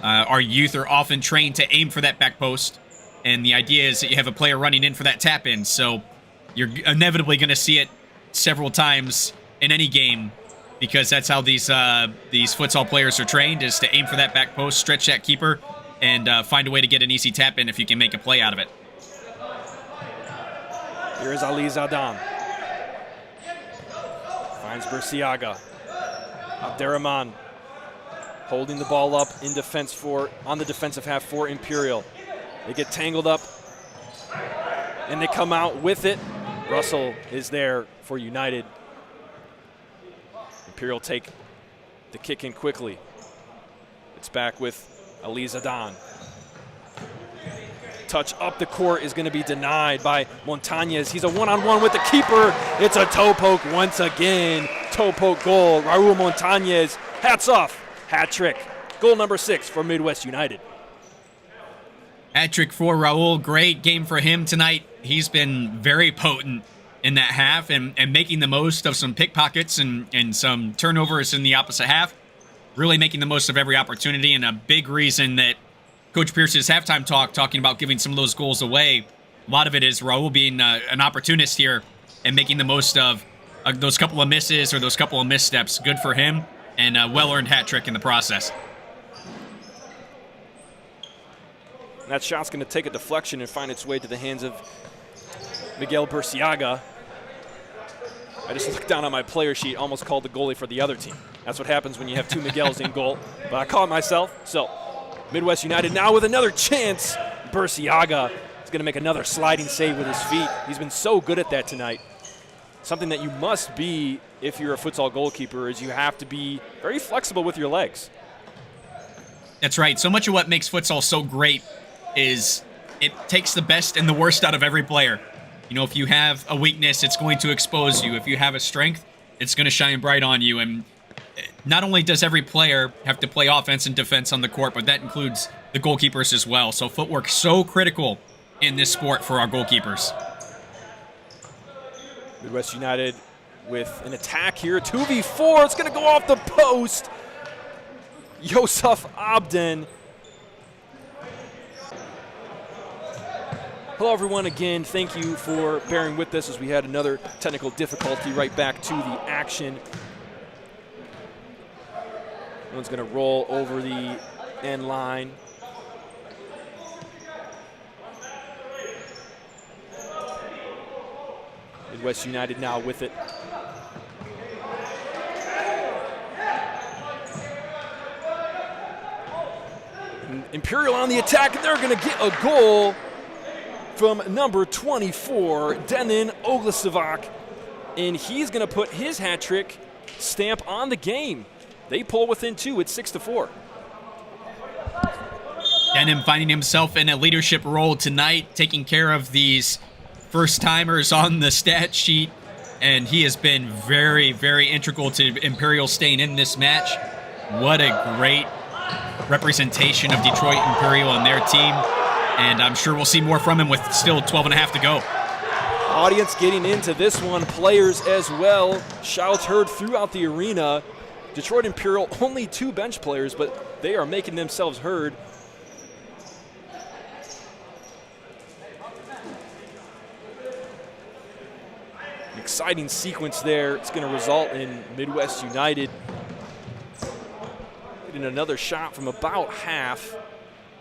our youth are often trained to aim for that back post. And the idea is that you have a player running in for that tap-in. So you're inevitably going to see it several times in any game, because that's how these futsal players are trained, is to aim for that back post, stretch that keeper, and find a way to get an easy tap-in if you can make a play out of it. Here's Ali Zadan. Finds Burciaga. Abderrahman holding the ball up in defense on the defensive half for Imperial. They get tangled up, and they come out with it. Russell is there for United. Imperial take the kick in quickly. It's back with Ali Zadan. Touch up the court is going to be denied by Montañez. He's a one-on-one with the keeper. It's a toe poke once again. Toe poke goal. Raul Montañez, hats off. Hat trick. Goal number 6 for Midwest United. Hat trick for Raul. Great game for him tonight. He's been very potent in that half and making the most of some pickpockets and some turnovers in the opposite half. Really making the most of every opportunity, and a big reason that Coach Pierce's halftime talking about giving some of those goals away, a lot of it is Raul being an opportunist here and making the most of those couple of misses or those couple of missteps. Good for him, and a well-earned hat trick in the process. That shot's going to take a deflection and find its way to the hands of Miguel Burciaga. I just looked down on my player sheet, almost called the goalie for the other team. That's what happens when you have 2 Miguels in goal. But I caught myself. So Midwest United now with another chance. Burciaga is going to make another sliding save with his feet. He's been so good at that tonight. Something that you must be if you're a futsal goalkeeper is you have to be very flexible with your legs. That's right. So much of what makes futsal so great is it takes the best and the worst out of every player. You know, if you have a weakness, it's going to expose you. If you have a strength, it's going to shine bright on you. And not only does every player have to play offense and defense on the court, but that includes the goalkeepers as well. So footwork's so critical in this sport for our goalkeepers. Midwest United with an attack here. 2v4. It's going to go off the post. Yosef Abden. Hello, everyone. Again, thank you for bearing with us as we had another technical difficulty. Right back to the action. One's going to roll over the end line. Midwest United now with it. Imperial on the attack, and they're going to get a goal. from number 24, Denin Oglasivak. And he's going to put his hat trick stamp on the game. They pull within 2 at 6-4. Denim finding himself in a leadership role tonight, taking care of these first-timers on the stat sheet. And he has been very, very integral to Imperial staying in this match. What a great representation of Detroit Imperial and their team. And I'm sure we'll see more from him with still 12 and a half to go. Audience getting into this one, players as well. Shouts heard throughout the arena. Detroit Imperial, only 2 bench players, but they are making themselves heard. An exciting sequence there. It's going to result in Midwest United getting another shot from about half.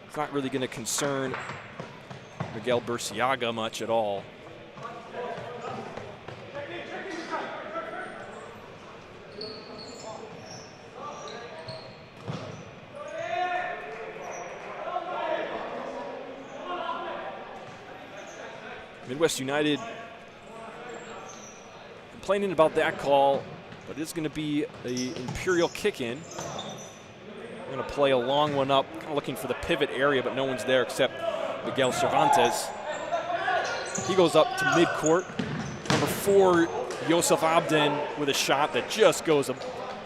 It's not really going to concern Miguel Burciaga much at all. Midwest United complaining about that call, but it's going to be the Imperial kick-in. We're going to play a long one up, kind of looking for the pivot area, but no one's there except Miguel Cervantes. He goes up to midcourt. Number 4, Yosef Abden with a shot that just goes a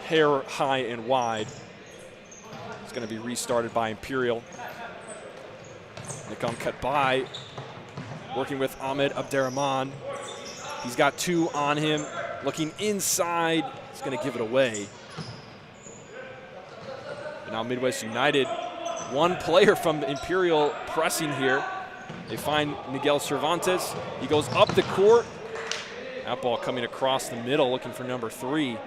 hair high and wide. It's going to be restarted by Imperial. Nikon cut by, working with Ahmed Abderrahman. He's got 2 on him. Looking inside, he's going to give it away. But now Midwest United, 1 player from Imperial pressing here. They find Miguel Cervantes. He goes up the court. That ball coming across the middle, looking for number 3.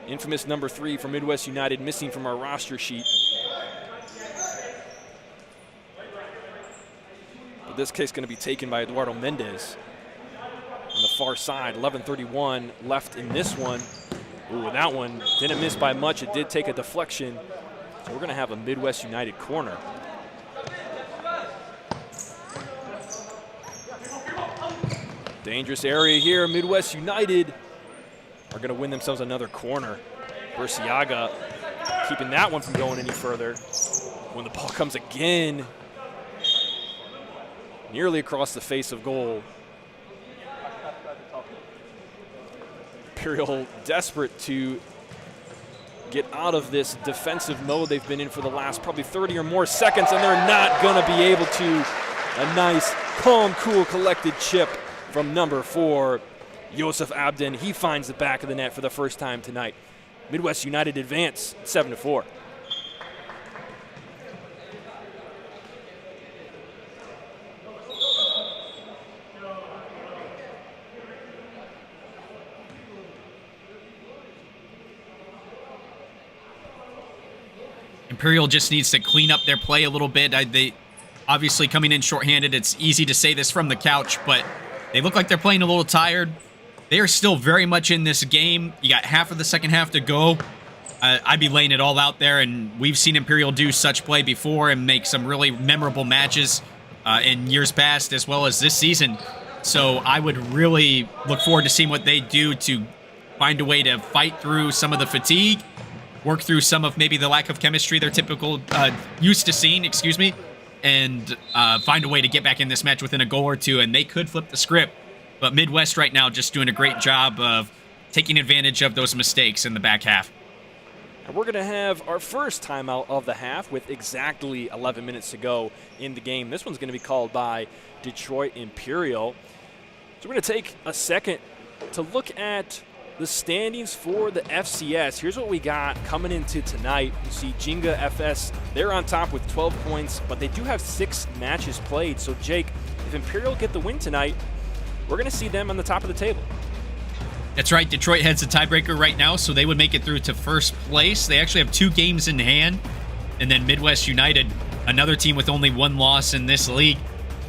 Infamous number 3 for Midwest United, missing from our roster sheet. But this case going to be taken by Eduardo Mendez on the far side. 11:31 left in this one. Ooh, and that one didn't miss by much. It did take a deflection. So we're going to have a Midwest United corner. Dangerous area here. Midwest United are going to win themselves another corner. Burciaga keeping that one from going any further. When the ball comes again, nearly across the face of goal. Imperial desperate to get out of this defensive mode they've been in for the last probably 30 or more seconds, and they're not going to be able to. A nice, calm, cool, collected chip from number 4, Yosef Abden. He finds the back of the net for the first time tonight. Midwest United advance 7-4. Imperial just needs to clean up their play a little bit. They obviously coming in shorthanded. It's easy to say this from the couch, but they look like they're playing a little tired. They are still very much in this game. You got half of the second half to go. I'd be laying it all out there, and we've seen Imperial do such play before and make some really memorable matches in years past as well as this season. So I would really look forward to seeing what they do to find a way to fight through some of the fatigue, work through some of maybe the lack of chemistry they're typical used to seeing, and find a way to get back in this match within a goal or 2, and they could flip the script. But Midwest right now just doing a great job of taking advantage of those mistakes in the back half. And we're going to have our first timeout of the half with exactly 11 minutes to go in the game. This one's going to be called by Detroit Imperial. So we're going to take a second to look at the standings for the FCS. Here's what we got coming into tonight. You see Jinga FS, they're on top with 12 points, but they do have 6 matches played. So Jake, if Imperial get the win tonight, we're going to see them on the top of the table. That's right. Detroit heads the tiebreaker right now, so they would make it through to first place. They actually have 2 games in hand. And then Midwest United, another team with only 1 loss in this league.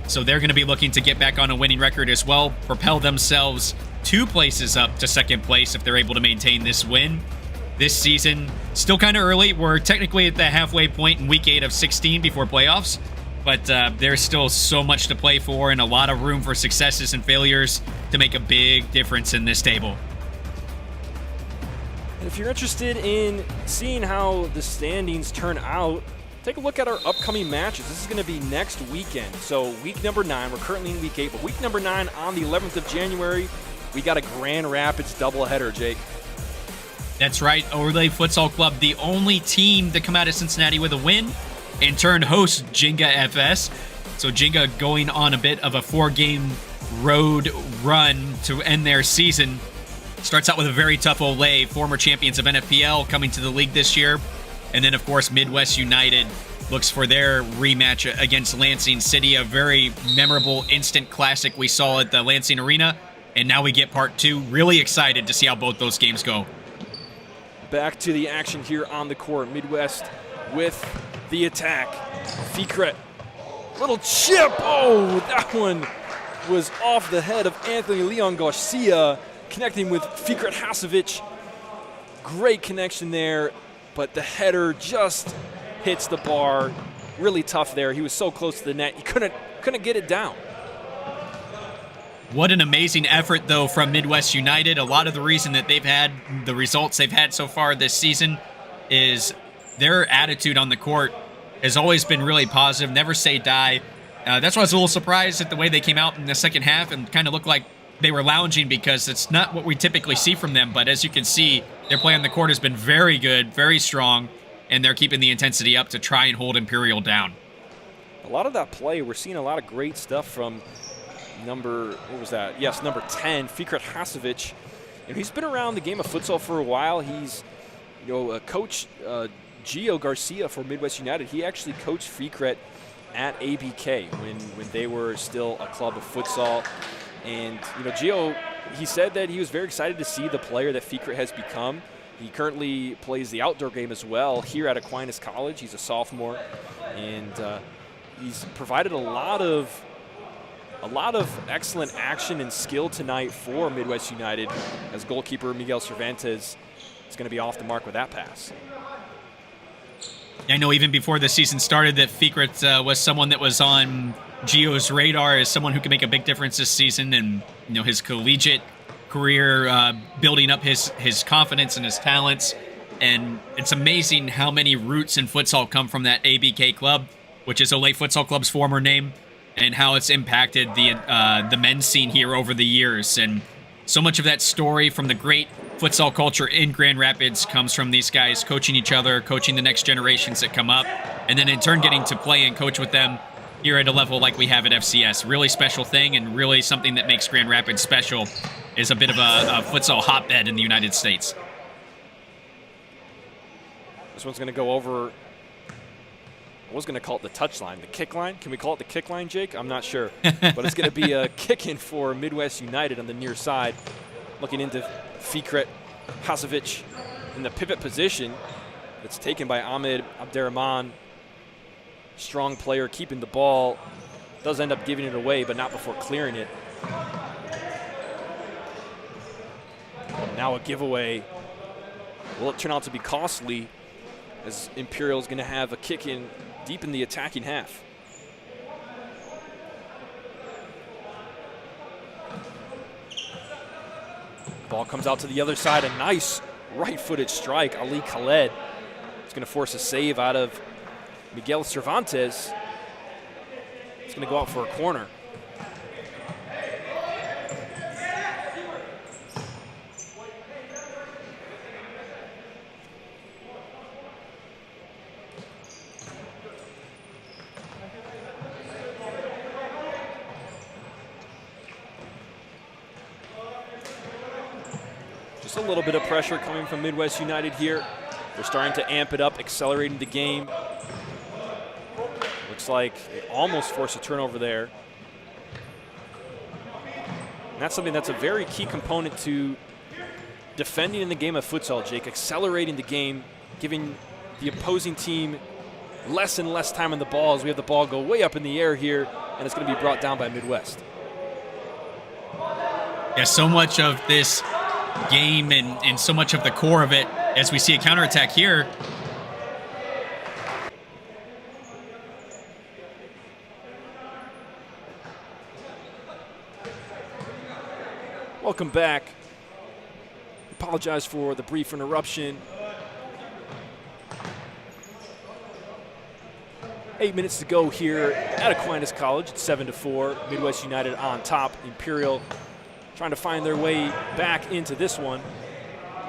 So they're going to be looking to get back on a winning record as well, propel themselves 2 places up to second place if they're able to maintain this win. this season. Still kind of early. We're technically at the halfway point in week 8 of 16 before playoffs, but there's still so much to play for and a lot of room for successes and failures to make a big difference in this table. And if you're interested in seeing how the standings turn out, take a look at our upcoming matches. This is going to be next weekend. So week number 9, we're currently in week 8, but week number 9 on the 11th of January, we got a Grand Rapids doubleheader, Jake. That's right, Overlay Futsal Club, the only team to come out of Cincinnati with a win, in turn hosts Jenga FS. So Jenga going on a bit of a 4-game road run to end their season. Starts out with a very tough Olay, former champions of NFPL, coming to the league this year. And then, of course, Midwest United looks for their rematch against Lansing City, a very memorable instant classic we saw at the Lansing Arena. And now we get part 2. Really excited to see how both those games go. Back to the action here on the court. Midwest with the attack. Fikret, little chip. Oh, that one was off the head of Anthony Leon Garcia, connecting with Fikret Hasovic. Great connection there, but the header just hits the bar. Really tough there. He was so close to the net, he couldn't get it down. What an amazing effort, though, from Midwest United. A lot of the reason that they've had the results they've had so far this season is their attitude on the court has always been really positive, never say die. That's why I was a little surprised at the way they came out in the second half and kind of looked like they were lounging, because it's not what we typically see from them. But as you can see, their play on the court has been very good, very strong, and they're keeping the intensity up to try and hold Imperial down. A lot of that play, we're seeing a lot of great stuff from number 10, Fikret Hasovic. And he's been around the game of futsal for a while. He's, Coach Gio Garcia for Midwest United. He actually coached Fikret at ABK when they were still a club of futsal. And, Gio, he said that he was very excited to see the player that Fikret has become. He currently plays the outdoor game as well here at Aquinas College. He's a sophomore, and he's provided a lot of excellent action and skill tonight for Midwest United, as goalkeeper Miguel Cervantes is going to be off the mark with that pass. I know even before the season started that Fikret was someone that was on Gio's radar as someone who can make a big difference this season, and his collegiate career, building up his confidence and his talents. And it's amazing how many roots in futsal come from that ABK club, which is Olay Futsal Club's former name, and how it's impacted the men's scene here over the years. And so much of that story from the great futsal culture in Grand Rapids comes from these guys coaching each other, coaching the next generations that come up, and then in turn getting to play and coach with them here at a level like we have at FCS. Really special thing, and really something that makes Grand Rapids special, is a bit of a futsal hotbed in the United States. This one's going to go over, I was going to call it the touch line, the kick line. Can we call it the kick line, Jake? I'm not sure. But it's going to be a kick-in for Midwest United on the near side. Looking into Fikret Hasovic in the pivot position. It's taken by Ahmed Abderrahman. Strong player keeping the ball. Does end up giving it away, but not before clearing it. Now a giveaway. Will it turn out to be costly, as Imperial is going to have a kick in deep in the attacking half? Ball comes out to the other side. A nice right-footed strike. Ali Khaled is going to force a save out of Miguel Cervantes. It's going to go out for a corner. Just a little bit of pressure coming from Midwest United here. They're starting to amp it up, accelerating the game. Looks like it almost forced a turnover there. And that's something that's a very key component to defending in the game of futsal, Jake. Accelerating the game, giving the opposing team less and less time on the ball as we have the ball go way up in the air here, and it's going to be brought down by Midwest. Yeah, so much of this game and so much of the core of it as we see a counterattack here. Welcome back. Apologize for the brief interruption. 8 minutes to go here at Aquinas College. It's 7-4. Midwest United on top. Imperial trying to find their way back into this one.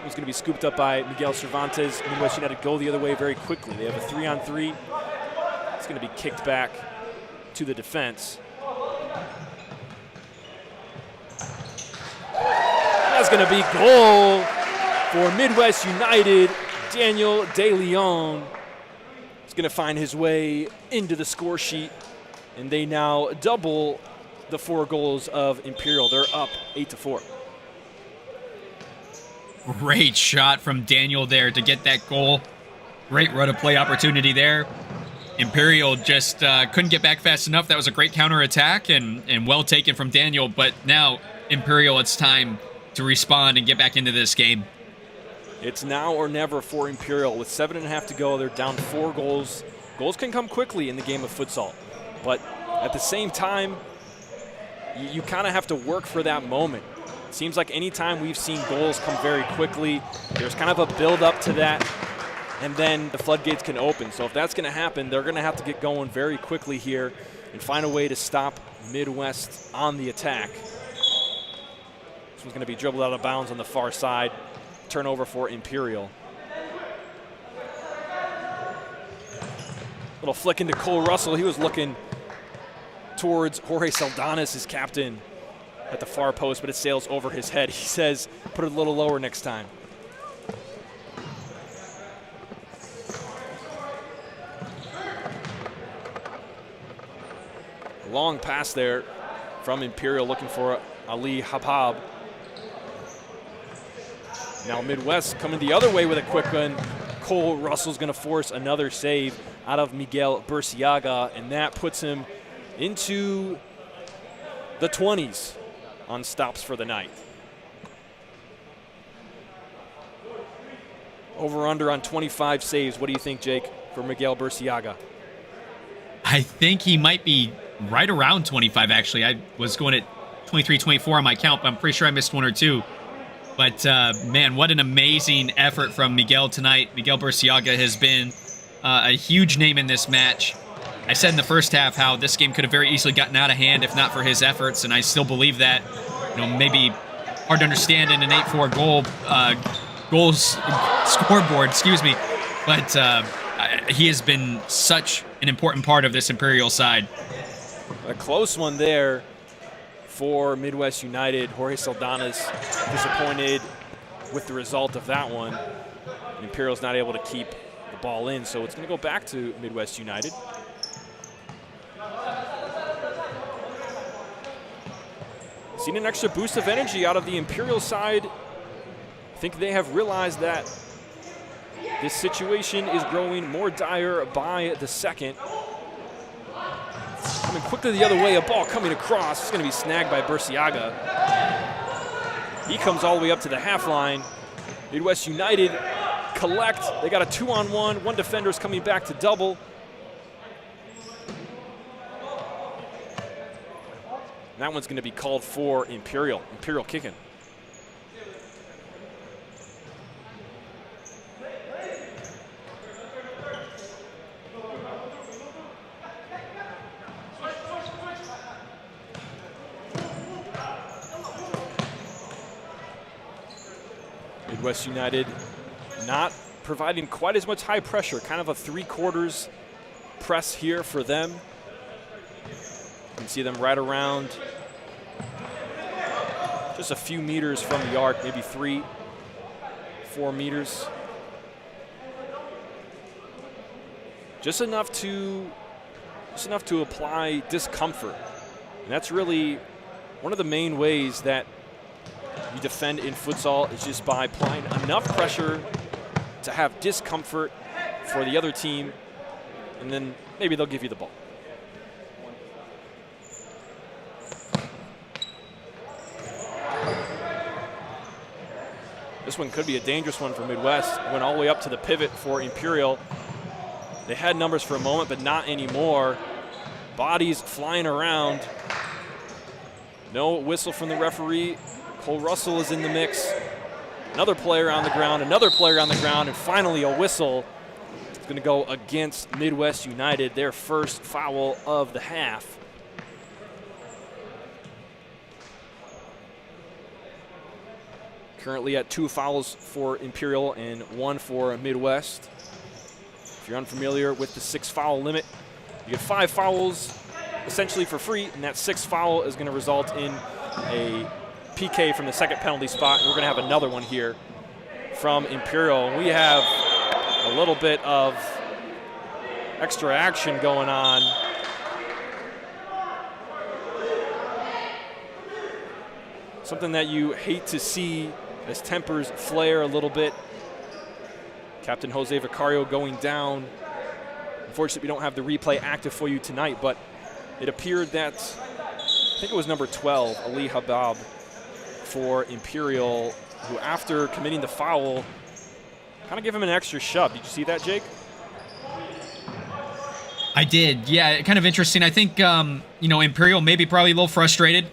It's going to be scooped up by Miguel Cervantes. Midwest United go the other way very quickly. They have a 3-on-3. It's going to be kicked back to the defense. That's going to be goal for Midwest United. Daniel De Leon is going to find his way into the score sheet, and they now double the 4 goals of Imperial. They're up 8-4. Great shot from Daniel there to get that goal. Great run of play opportunity there. Imperial just couldn't get back fast enough. That was a great counterattack and well taken from Daniel, but now Imperial, it's time to respond and get back into this game. It's now or never for Imperial. With 7.5 to go, they're down 4 goals. Goals can come quickly in the game of futsal, but at the same time, you kind of have to work for that moment. It seems like any time we've seen goals come very quickly, there's kind of a build up to that, and then the floodgates can open. So if that's going to happen, they're going to have to get going very quickly here and find a way to stop Midwest on the attack. This one's going to be dribbled out of bounds on the far side. Turnover for Imperial. Little flick into Cole Russell. He was looking towards Jorge Saldanas, his captain, at the far post, but it sails over his head. He says, put it a little lower next time. Long pass there from Imperial, looking for Ali Habab. Now Midwest coming the other way with a quick one. Cole Russell's going to force another save out of Miguel Burciaga, and that puts him into the 20s on stops for the night. Over under on 25 saves. What do you think, Jake, for Miguel Burciaga? I think he might be right around 25, actually. I was going at 23, 24 on my count, but I'm pretty sure I missed 1 or 2. But, man, what an amazing effort from Miguel tonight. Miguel Burciaga has been a huge name in this match. I said in the first half how this game could have very easily gotten out of hand if not for his efforts, and I still believe that. You know, maybe hard to understand in an 8-4 goals scoreboard, excuse me. But he has been such an important part of this Imperial side. A close one there for Midwest United. Jorge Saldanas disappointed with the result of that one. Imperial's not able to keep the ball in, so it's going to go back to Midwest United. Seen an extra boost of energy out of the Imperial side. I think they have realized that this situation is growing more dire by the second. Coming quickly the other way, a ball coming across. It's going to be snagged by Burciaga. He comes all the way up to the half line. Midwest United collect. They got a 2-on-1. One defender is coming back to double. And that one's going to be called for Imperial. Imperial kicking. Midwest United not providing quite as much high pressure, kind of a 3/4 press here for them. You can see them right around just a few meters from the arc, maybe 3-4 meters. Just enough to apply discomfort. And that's really one of the main ways that you defend in futsal, is just by applying enough pressure to have discomfort for the other team, and then maybe they'll give you the ball. This one could be a dangerous one for Midwest. Went all the way up to the pivot for Imperial. They had numbers for a moment, but not anymore. Bodies flying around. No whistle from the referee. Cole Russell is in the mix. Another player on the ground, another player on the ground, and finally a whistle. It's going to go against Midwest United, their first foul of the half. Currently at 2 fouls for Imperial and 1 for Midwest. If you're unfamiliar with the 6-foul limit, you get 5 fouls essentially for free, and that 6th foul is going to result in a PK from the second penalty spot, and we're going to have another one here from Imperial. We have a little bit of extra action going on. Something that you hate to see as tempers flare a little bit. Captain Jose Vicario going down. Unfortunately, we don't have the replay active for you tonight, but it appeared that, I think it was number 12, Ali Habab for Imperial, who after committing the foul, kind of gave him an extra shove. Did you see that, Jake? I did, yeah, kind of interesting. I think, Imperial maybe probably a little frustrated,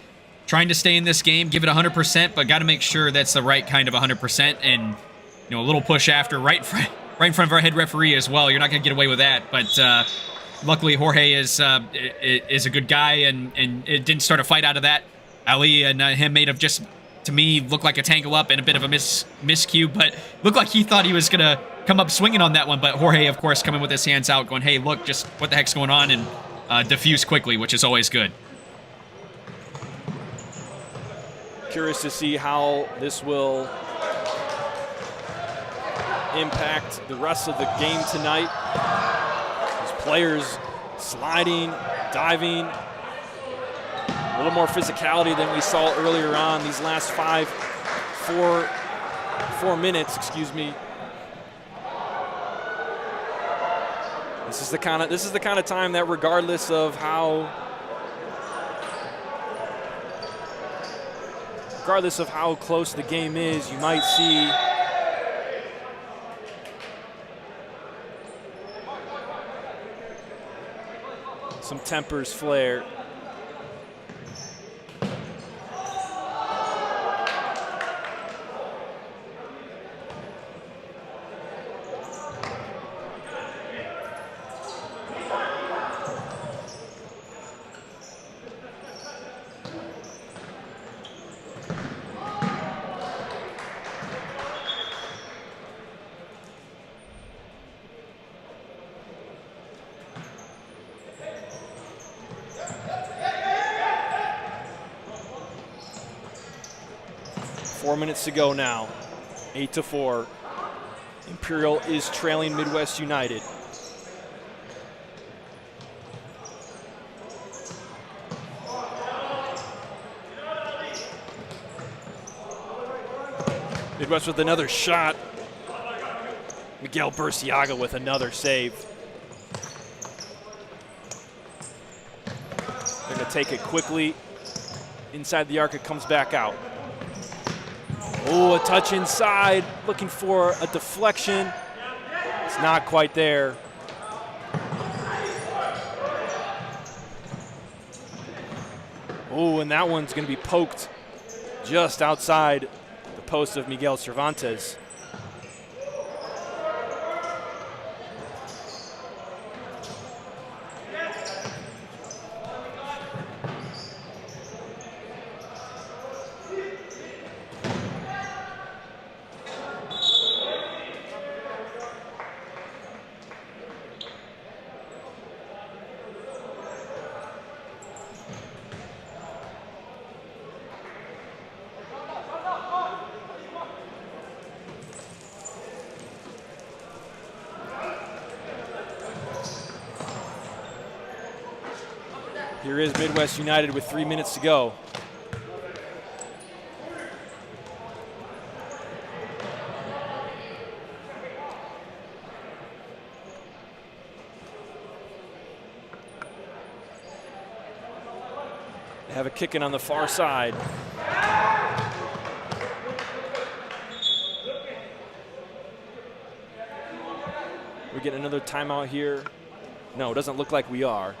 trying to stay in this game, give it 100%, but got to make sure that's the right kind of 100%, and, a little push after right in front of our head referee as well. You're not going to get away with that, but luckily Jorge is a good guy, and it didn't start a fight out of that. Ali and him made of just, to me, look like a tangle up and a bit of a miscue, but looked like he thought he was going to come up swinging on that one, but Jorge, of course, coming with his hands out, going, hey, look, just what the heck's going on, and diffuse quickly, which is always good. Curious to see how this will impact the rest of the game tonight. These players sliding, diving, a little more physicality than we saw earlier on these last 4 minutes, excuse me. This is the kind of time that regardless of how close the game is, you might see some tempers flare. Minutes to go now, 8-4. Imperial is trailing Midwest United. Midwest with another shot. Miguel Burciaga with another save. They're going to take it quickly. Inside the arc, it comes back out. Oh, a touch inside, looking for a deflection. It's not quite there. Oh, and that one's going to be poked just outside the post of Miguel Cervantes. Here is Midwest United with 3 minutes to go. They have a kick in on the far side. We're getting another timeout here. No, it doesn't look like we are.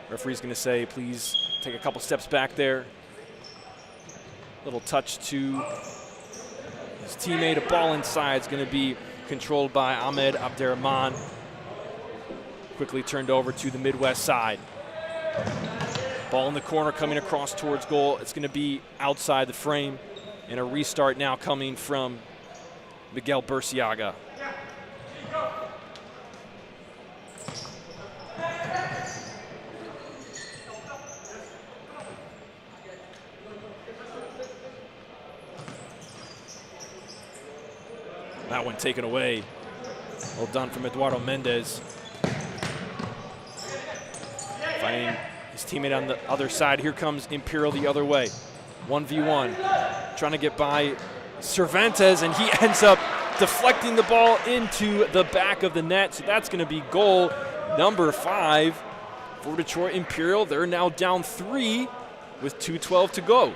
Referee's going to say, please take a couple steps back there. Little touch to his teammate. A ball inside is going to be controlled by Ahmed Abderrahman. Quickly turned over to the Midwest side. Ball in the corner coming across towards goal. It's going to be outside the frame. And a restart now coming from Miguel Burciaga. That one taken away. Well done from Eduardo Mendez. Finding his teammate on the other side. Here comes Imperial the other way. 1v1. Trying to get by Cervantes, and he ends up deflecting the ball into the back of the net. So that's going to be goal number 5 for Detroit Imperial. They're now down 3 with 2:12 to go.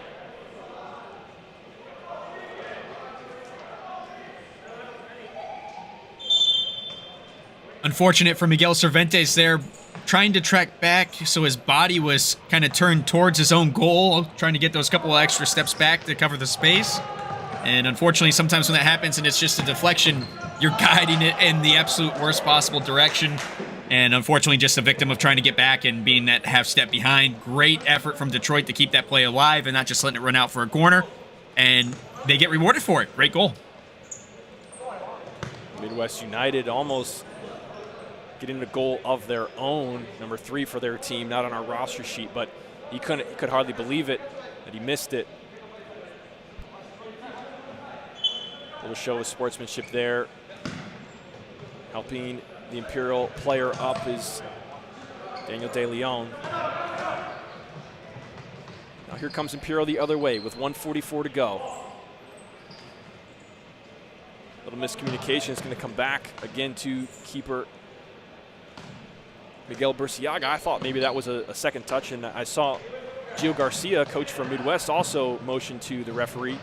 Unfortunate for Miguel Cervantes there, trying to track back, so his body was kind of turned towards his own goal, trying to get those couple of extra steps back to cover the space. And unfortunately, sometimes when that happens and it's just a deflection, you're guiding it in the absolute worst possible direction. And unfortunately, just a victim of trying to get back and being that half step behind. Great effort from Detroit to keep that play alive and not just letting it run out for a corner. And they get rewarded for it. Great goal. Midwest United almost getting a goal of their own, number 3 for their team, not on our roster sheet, but he could hardly believe it that he missed it. A little show of sportsmanship there. Helping the Imperial player up is Daniel De Leon. Now here comes Imperial the other way with 1:44 to go. Little miscommunication is going to come back again to keeper Miguel Burciaga. I thought maybe that was a second touch, and I saw Gio Garcia, coach from Midwest, also motion to the referee.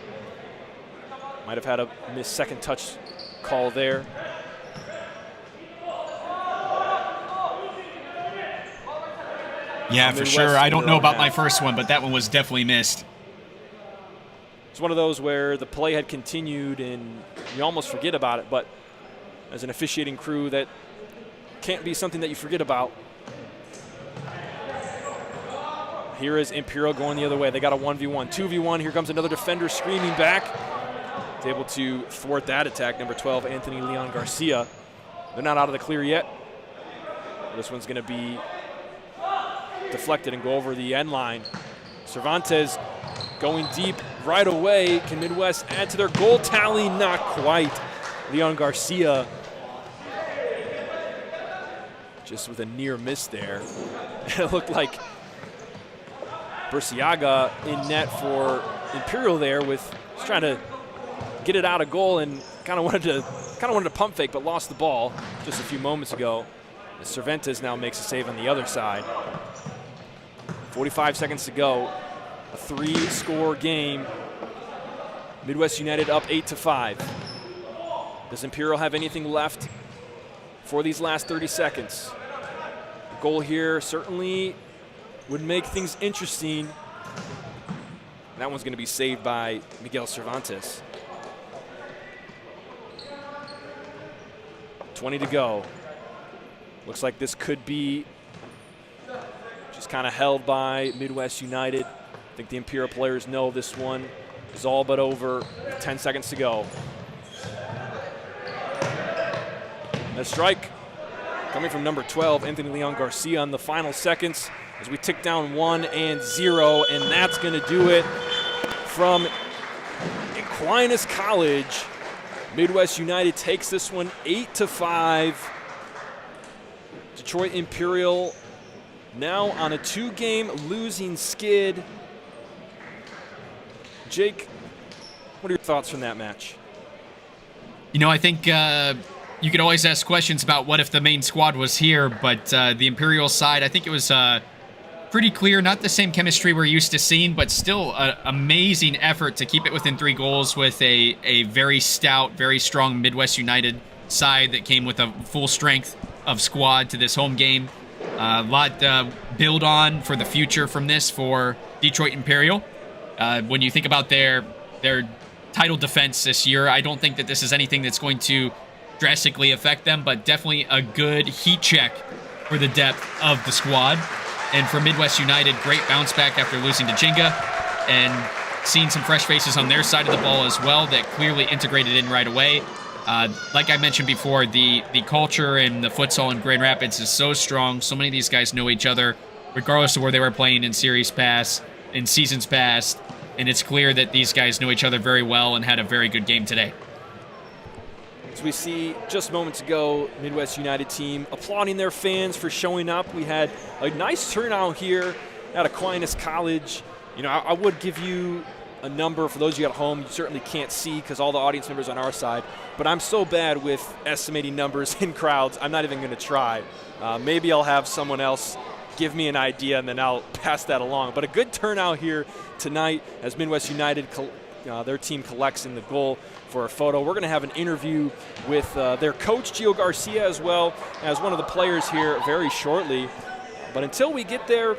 Might have had a missed second touch call there. Yeah, for sure. I don't know about my first one, but that one was definitely missed. It's one of those where the play had continued and you almost forget about it, but as an officiating crew, that can't be something that you forget about. Here is Imperial going the other way. They got a 1v1, 2v1. Here comes another defender screaming back. He's able to thwart that attack, number 12, Anthony Leon Garcia. They're not out of the clear yet. This one's going to be deflected and go over the end line. Cervantes going deep right away. Can Midwest add to their goal tally? Not quite. Leon Garcia just with a near miss there. It looked like Burciaga in net for Imperial there with just trying to get it out of goal and kind of wanted to pump fake, but lost the ball just a few moments ago. Cervantes now makes a save on the other side. 45 seconds to go. A 3-score game. Midwest United up 8-5. Does Imperial have anything left for these last 30 seconds? A goal here certainly would make things interesting. That one's going to be saved by Miguel Cervantes. 20 to go. Looks like this could be just kind of held by Midwest United. I think the Imperial players know this one is all but over. 10 seconds to go. A strike coming from number 12, Anthony Leon Garcia, in the final seconds as we tick down 1-0, and that's going to do it from Aquinas College. Midwest United takes this one 8-5. Detroit Imperial now on a 2-game losing skid. Jake, what are your thoughts from that match? You know, I think you could always ask questions about what if the main squad was here, but the Imperial side, I think it was pretty clear. Not the same chemistry we're used to seeing, but still an amazing effort to keep it within 3 goals with a very stout, very strong Midwest United side that came with a full strength of squad to this home game. A lot build on for the future from this for Detroit Imperial. When you think about their title defense this year, I don't think that this is anything that's going to drastically affect them, but definitely a good heat check for the depth of the squad. And for Midwest United, great bounce back after losing to Jinga, and seeing some fresh faces on their side of the ball as well that clearly integrated in right away. Like I mentioned before, the culture and the futsal in Grand Rapids is so strong. So many of these guys know each other, regardless of where they were playing in series past, in seasons past. And it's clear that these guys know each other very well and had a very good game today. As we see just moments ago, Midwest United team applauding their fans for showing up. We had a nice turnout here at Aquinas College. You know, I would give you a number for those of you at home. You certainly can't see because all the audience members on our side, but I'm so bad with estimating numbers in crowds, I'm not even going to try. Maybe I'll have someone else give me an idea and then I'll pass that along. But a good turnout here tonight as Midwest United, their team collects in the goal for a photo. We're going to have an interview with their coach, Gio Garcia, as well as one of the players here very shortly. But until we get there,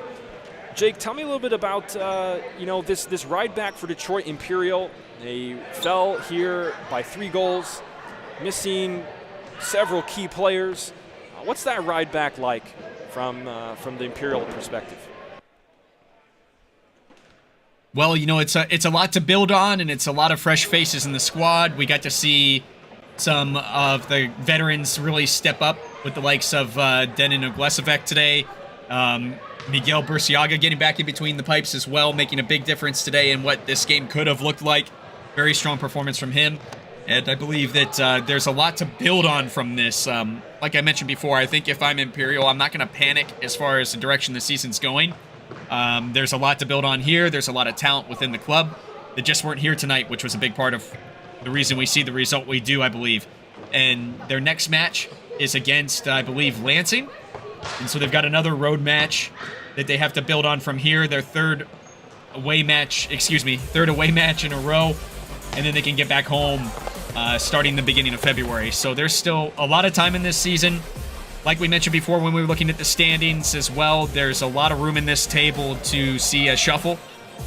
Jake, tell me a little bit about this ride back for Detroit Imperial. They fell here by 3 goals, missing several key players. What's that ride back like from the Imperial perspective? Well, you know, it's a lot to build on, and it's a lot of fresh faces in the squad. We got to see some of the veterans really step up with the likes of Denin Oglesevec today. Miguel Burciaga getting back in between the pipes as well, making a big difference today in what this game could have looked like. Very strong performance from him. And I believe that there's a lot to build on from this. Like I mentioned before, I think if I'm Imperial, I'm not going to panic as far as the direction the season's going. There's a lot to build on here. There's a lot of talent within the club that just weren't here tonight, which was a big part of the reason we see the result we do, I believe. And their next match is against, I believe, Lansing. And so they've got another road match that they have to build on from here. Their third away match in a row. And then they can get back home starting the beginning of February. So there's still a lot of time in this season. Like we mentioned before when we were looking at the standings as well, there's a lot of room in this table to see a shuffle.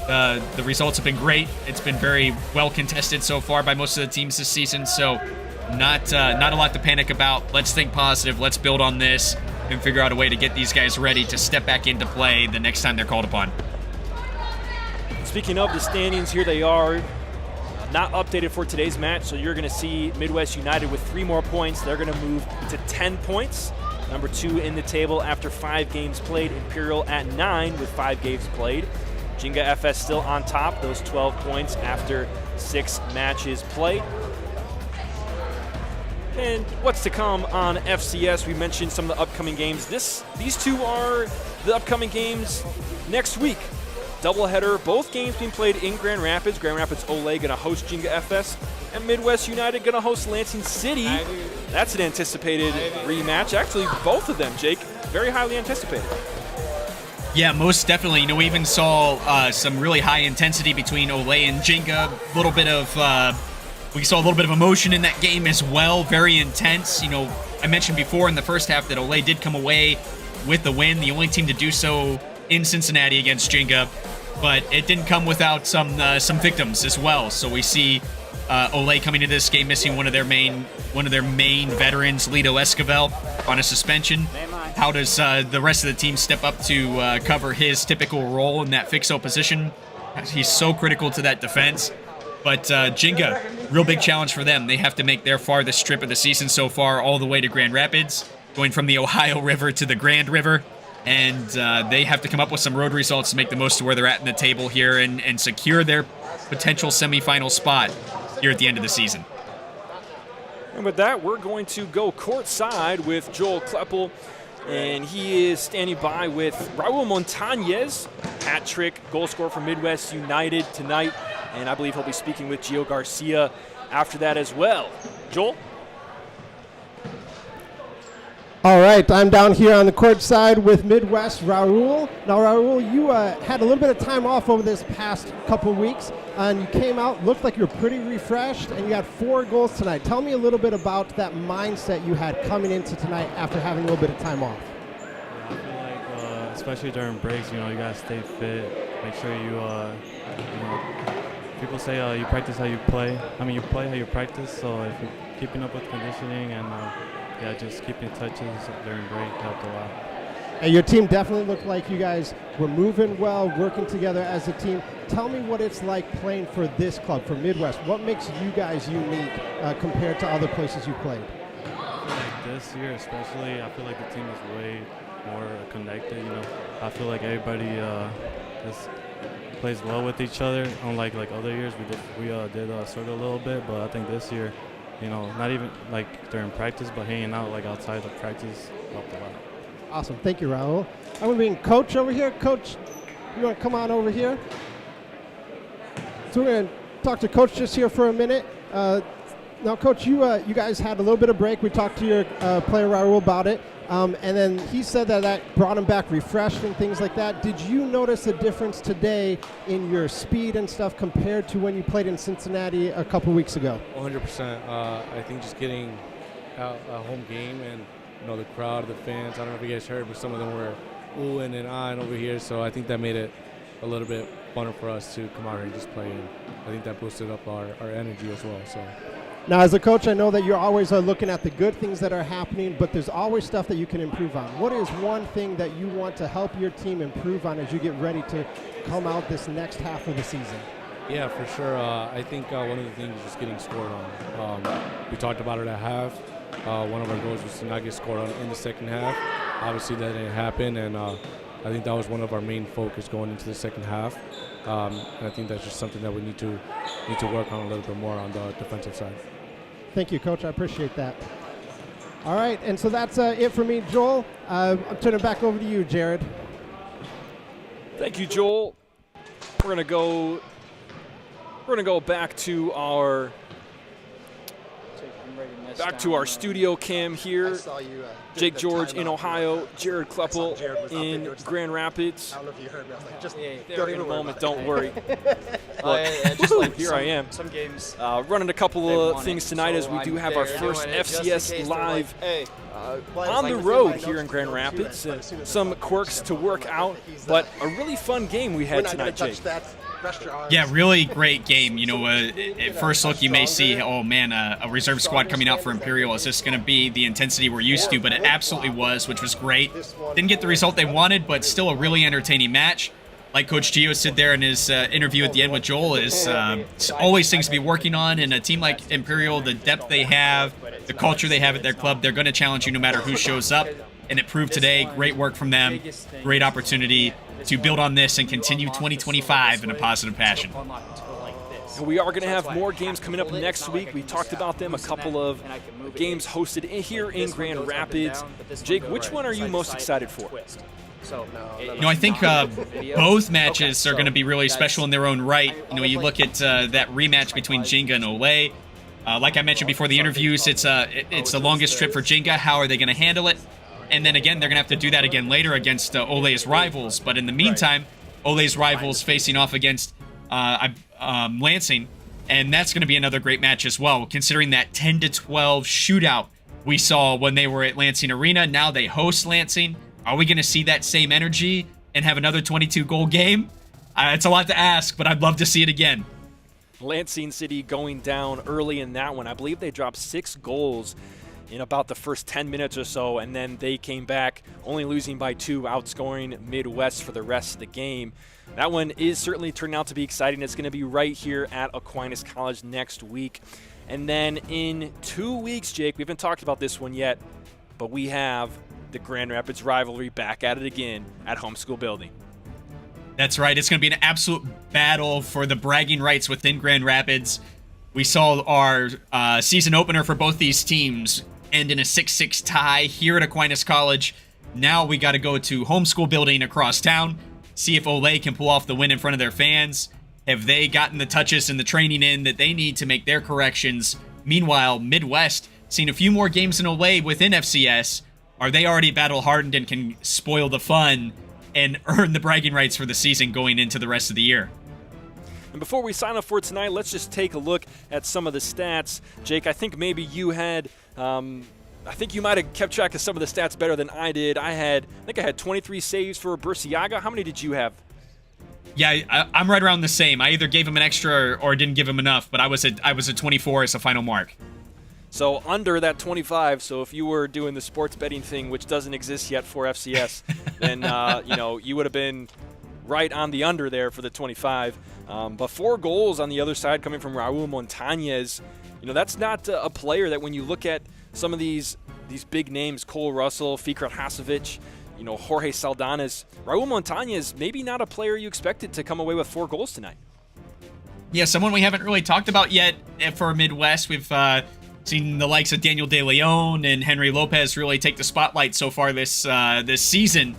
The results have been great. It's been very well contested so far by most of the teams this season. So not a lot to panic about. Let's think positive. Let's build on this and figure out a way to get these guys ready to step back into play the next time they're called upon. Speaking of the standings, here they are. Not updated for today's match, so you're going to see Midwest United with 3 more points. They're going to move to 10 points. Number 2 in the table after 5 games played. Imperial at 9 with 5 games played. Jinga FS still on top, those 12 points after 6 matches played. And what's to come on FCS? We mentioned some of the upcoming games. These 2 are the upcoming games next week. Doubleheader, both games being played in Grand Rapids. Grand Rapids Ole going to host Jinga FS, and Midwest United going to host Lansing City. That's an anticipated rematch. Actually, both of them, Jake, very highly anticipated. Yeah, most definitely. You know, we even saw some really high intensity between Ole and Jinga. We saw a little bit of emotion in that game as well. Very intense. You know, I mentioned before in the first half that Ole did come away with the win, the only team to do so in Cincinnati against Jinga, but it didn't come without some victims as well. So we see Ole coming into this game missing one of their main veterans, Lito Esquivel, on a suspension. How does the rest of the team step up to cover his typical role in that fixo position? He's so critical to that defense. But Jinga, real big challenge for them. They have to make their farthest trip of the season so far all the way to Grand Rapids, going from the Ohio River to the Grand River. And they have to come up with some road results to make the most of where they're at in the table here and secure their potential semifinal spot here at the end of the season. And with that, we're going to go courtside with Joel Kleppel, and he is standing by with Raul Montañez, hat trick goal scorer for Midwest United tonight, and I believe he'll be speaking with Gio Garcia after that as well. Joel? All right, I'm down here on the court side with Midwest Raul. Now, Raul, you had a little bit of time off over this past couple weeks, and you came out, looked like you were pretty refreshed, and you got 4 goals tonight. Tell me a little bit about that mindset you had coming into tonight after having a little bit of time off. I feel like, especially during breaks, you gotta stay fit. Make sure people say you practice how you play. I mean, you play how you practice. So if you're keeping up with conditioning and just keeping touches during break helped a lot. And your team definitely looked like you guys were moving well, working together as a team. Tell me what it's like playing for this club, for Midwest. What makes you guys unique compared to other places you played? Like this year especially, I feel like the team is way more connected. I feel like everybody just plays well with each other. Unlike other years, we did struggle a little bit, but I think this year, not even during practice, but hanging out outside of practice helped a lot. Awesome. Thank you, Raul. I'm going to bring Coach over here. Coach, you want to come on over here? So we're going to talk to Coach just here for a minute. Now, Coach, you guys had a little bit of break. We talked to your player, Raul, about it. And then he said that brought him back refreshed and things like that. Did you notice a difference today in your speed and stuff compared to when you played in Cincinnati a couple weeks ago? 100%. I think just getting a home game and the crowd, the fans, I don't know if you guys heard, but some of them were oohing and ahhing over here. So I think that made it a little bit funner for us to come out here and just play. And I think that boosted up our energy as well. So. Now, as a coach, I know that you're always looking at the good things that are happening, but there's always stuff that you can improve on. What is one thing that you want to help your team improve on as you get ready to come out this next half of the season? Yeah, for sure. I think one of the things is just getting scored on. We talked about it at half. One of our goals was to not get scored on in the second half. Obviously, that didn't happen, and I think that was one of our main focus going into the second half. And I think that's just something that we need to work on a little bit more on the defensive side. Thank you, Coach. I appreciate that. All right, and so that's it for me, Joel. I'm turning it back over to you, Jared. Thank you, Joel. We're gonna go back to our studio cam here. Jake George in Ohio, Jared Kleppel in Grand Rapids. I don't know if you heard me. I was like, just There in a moment, don't worry. just like here I am. Some games. Running a couple of things tonight as we do have our first FCS Live on the road here in Grand Rapids. Some quirks to work out, but a really fun game we had tonight, Jake. Yeah, really great game. At first look, you may see, oh man, a reserve squad coming out for Imperial. Is this going to be the intensity we're used to? But it absolutely was, which was great. Didn't get the result they wanted, but still a really entertaining match. Like Coach Gio said there in his interview at the end with Joel, is always things to be working on. And a team like Imperial, the depth they have, the culture they have at their club, they're going to challenge you no matter who shows up. And it proved today. Great work from them. Great opportunity to build on this and continue 2025 in a positive fashion. And we are going to have more games coming up next week. We talked about them, a couple of games hosted here in Grand Rapids. Jake, which one are you most excited for? I think both matches are going to be really special in their own right. You look at that rematch between Jenga and Ole. Like I mentioned before the interviews, it's the longest trip for Jenga. How are they going to handle it? And then again, they're going to have to do that again later against Ole's rivals. But in the meantime, Ole's rivals facing off against Lansing. And that's going to be another great match as well, considering that 10-12 shootout we saw when they were at Lansing Arena. Now they host Lansing. Are we going to see that same energy and have another 22-goal game? It's a lot to ask, but I'd love to see it again. Lansing City going down early in that one. I believe they dropped 6 goals in about the first 10 minutes or so, and then they came back only losing by 2, outscoring Midwest for the rest of the game. That one is certainly turning out to be exciting. It's going to be right here at Aquinas College next week. And then in 2 weeks, Jake, we haven't talked about this one yet, but we have the Grand Rapids rivalry back at it again at Home School Building. That's right. It's going to be an absolute battle for the bragging rights within Grand Rapids. We saw our season opener for both these teams end in a 6-6 tie here at Aquinas College. Now we got to go to Home School Building across town, see if Ole can pull off the win in front of their fans. Have they gotten the touches and the training in that they need to make their corrections? Meanwhile, Midwest seen a few more games in Ole within FCS. are they already battle-hardened and can spoil the fun and earn the bragging rights for the season going into the rest of the year? And before we sign off for tonight, let's just take a look at some of the stats. Jake, I think maybe you had I think you might have kept track of some of the stats better than I did. I think I had 23 saves for Burciaga. How many did you have? Yeah, I'm right around the same. I either gave him an extra or didn't give him enough, but I was at 24 as a final mark. So under that 25. So if you were doing the sports betting thing, which doesn't exist yet for FCS, then you would have been right on the under there for the 25. But 4 goals on the other side coming from Raul Montañez. That's not a player that when you look at some of these big names, Cole Russell, Fikret Hasovic, Jorge Saldanas, Raul Montañez, maybe not a player you expected to come away with 4 goals tonight. Yeah, someone we haven't really talked about yet for Midwest. We've seen the likes of Daniel De Leon and Henry Lopez really take the spotlight so far this season.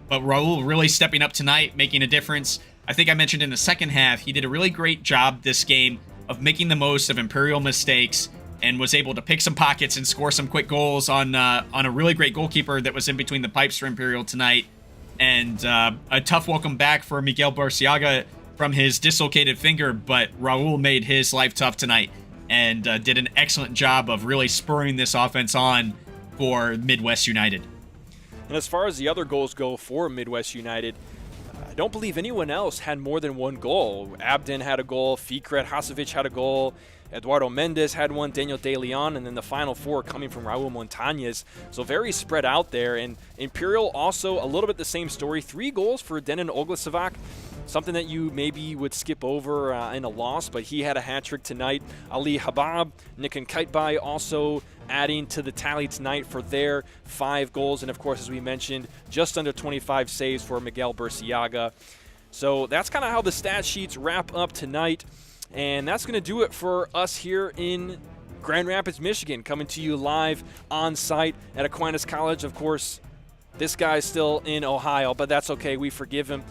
But Raul really stepping up tonight, making a difference. I think I mentioned in the second half, he did a really great job this game of making the most of Imperial mistakes and was able to pick some pockets and score some quick goals on a really great goalkeeper that was in between the pipes for Imperial tonight. And a tough welcome back for Miguel Burciaga from his dislocated finger, but Raul made his life tough tonight and did an excellent job of really spurring this offense on for Midwest United. And as far as the other goals go for Midwest United, I don't believe anyone else had more than 1 goal. Abden had a goal, Fikret Hasovic had a goal, Eduardo Mendez had one, Daniel De Leon, and then the final 4 coming from Raul Montañez. So very spread out there. And Imperial also a little bit the same story. 3 goals for Denin Oglasavac, something that you maybe would skip over in a loss, but he had a hat trick tonight. Ali Habab, Nikan Kaitbai also adding to the tally tonight for their 5 goals. And of course, as we mentioned, just under 25 saves for Miguel Burciaga. So that's kind of how the stat sheets wrap up tonight. And that's going to do it for us here in Grand Rapids, Michigan, coming to you live on site at Aquinas College. Of course, this guy's still in Ohio, but that's okay. We forgive him.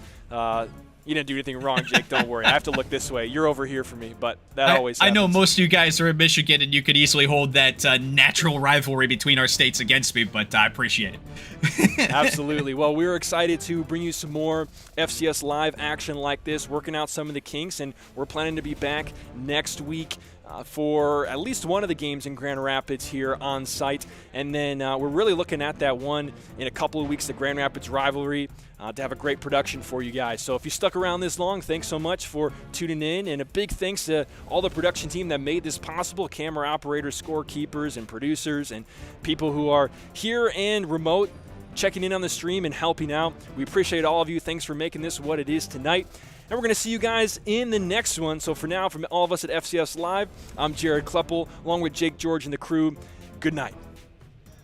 You didn't do anything wrong, Jake. Don't worry. I have to look this way. You're over here for me, but that always happens. I know most of you guys are in Michigan, and you could easily hold that natural rivalry between our states against me, but I appreciate it. Absolutely. Well, we're excited to bring you some more FCS live action like this, working out some of the kinks, and we're planning to be back next week for at least one of the games in Grand Rapids here on site. And then we're really looking at that one in a couple of weeks, the Grand Rapids rivalry, to have a great production for you guys. So if you stuck around this long, thanks so much for tuning in. And a big thanks to all the production team that made this possible, camera operators, scorekeepers, and producers, and people who are here and remote checking in on the stream and helping out. We appreciate all of you. Thanks for making this what it is tonight. And we're going to see you guys in the next one. So for now, from all of us at FCS Live, I'm Jared Kleppel, along with Jake George and the crew. Good night.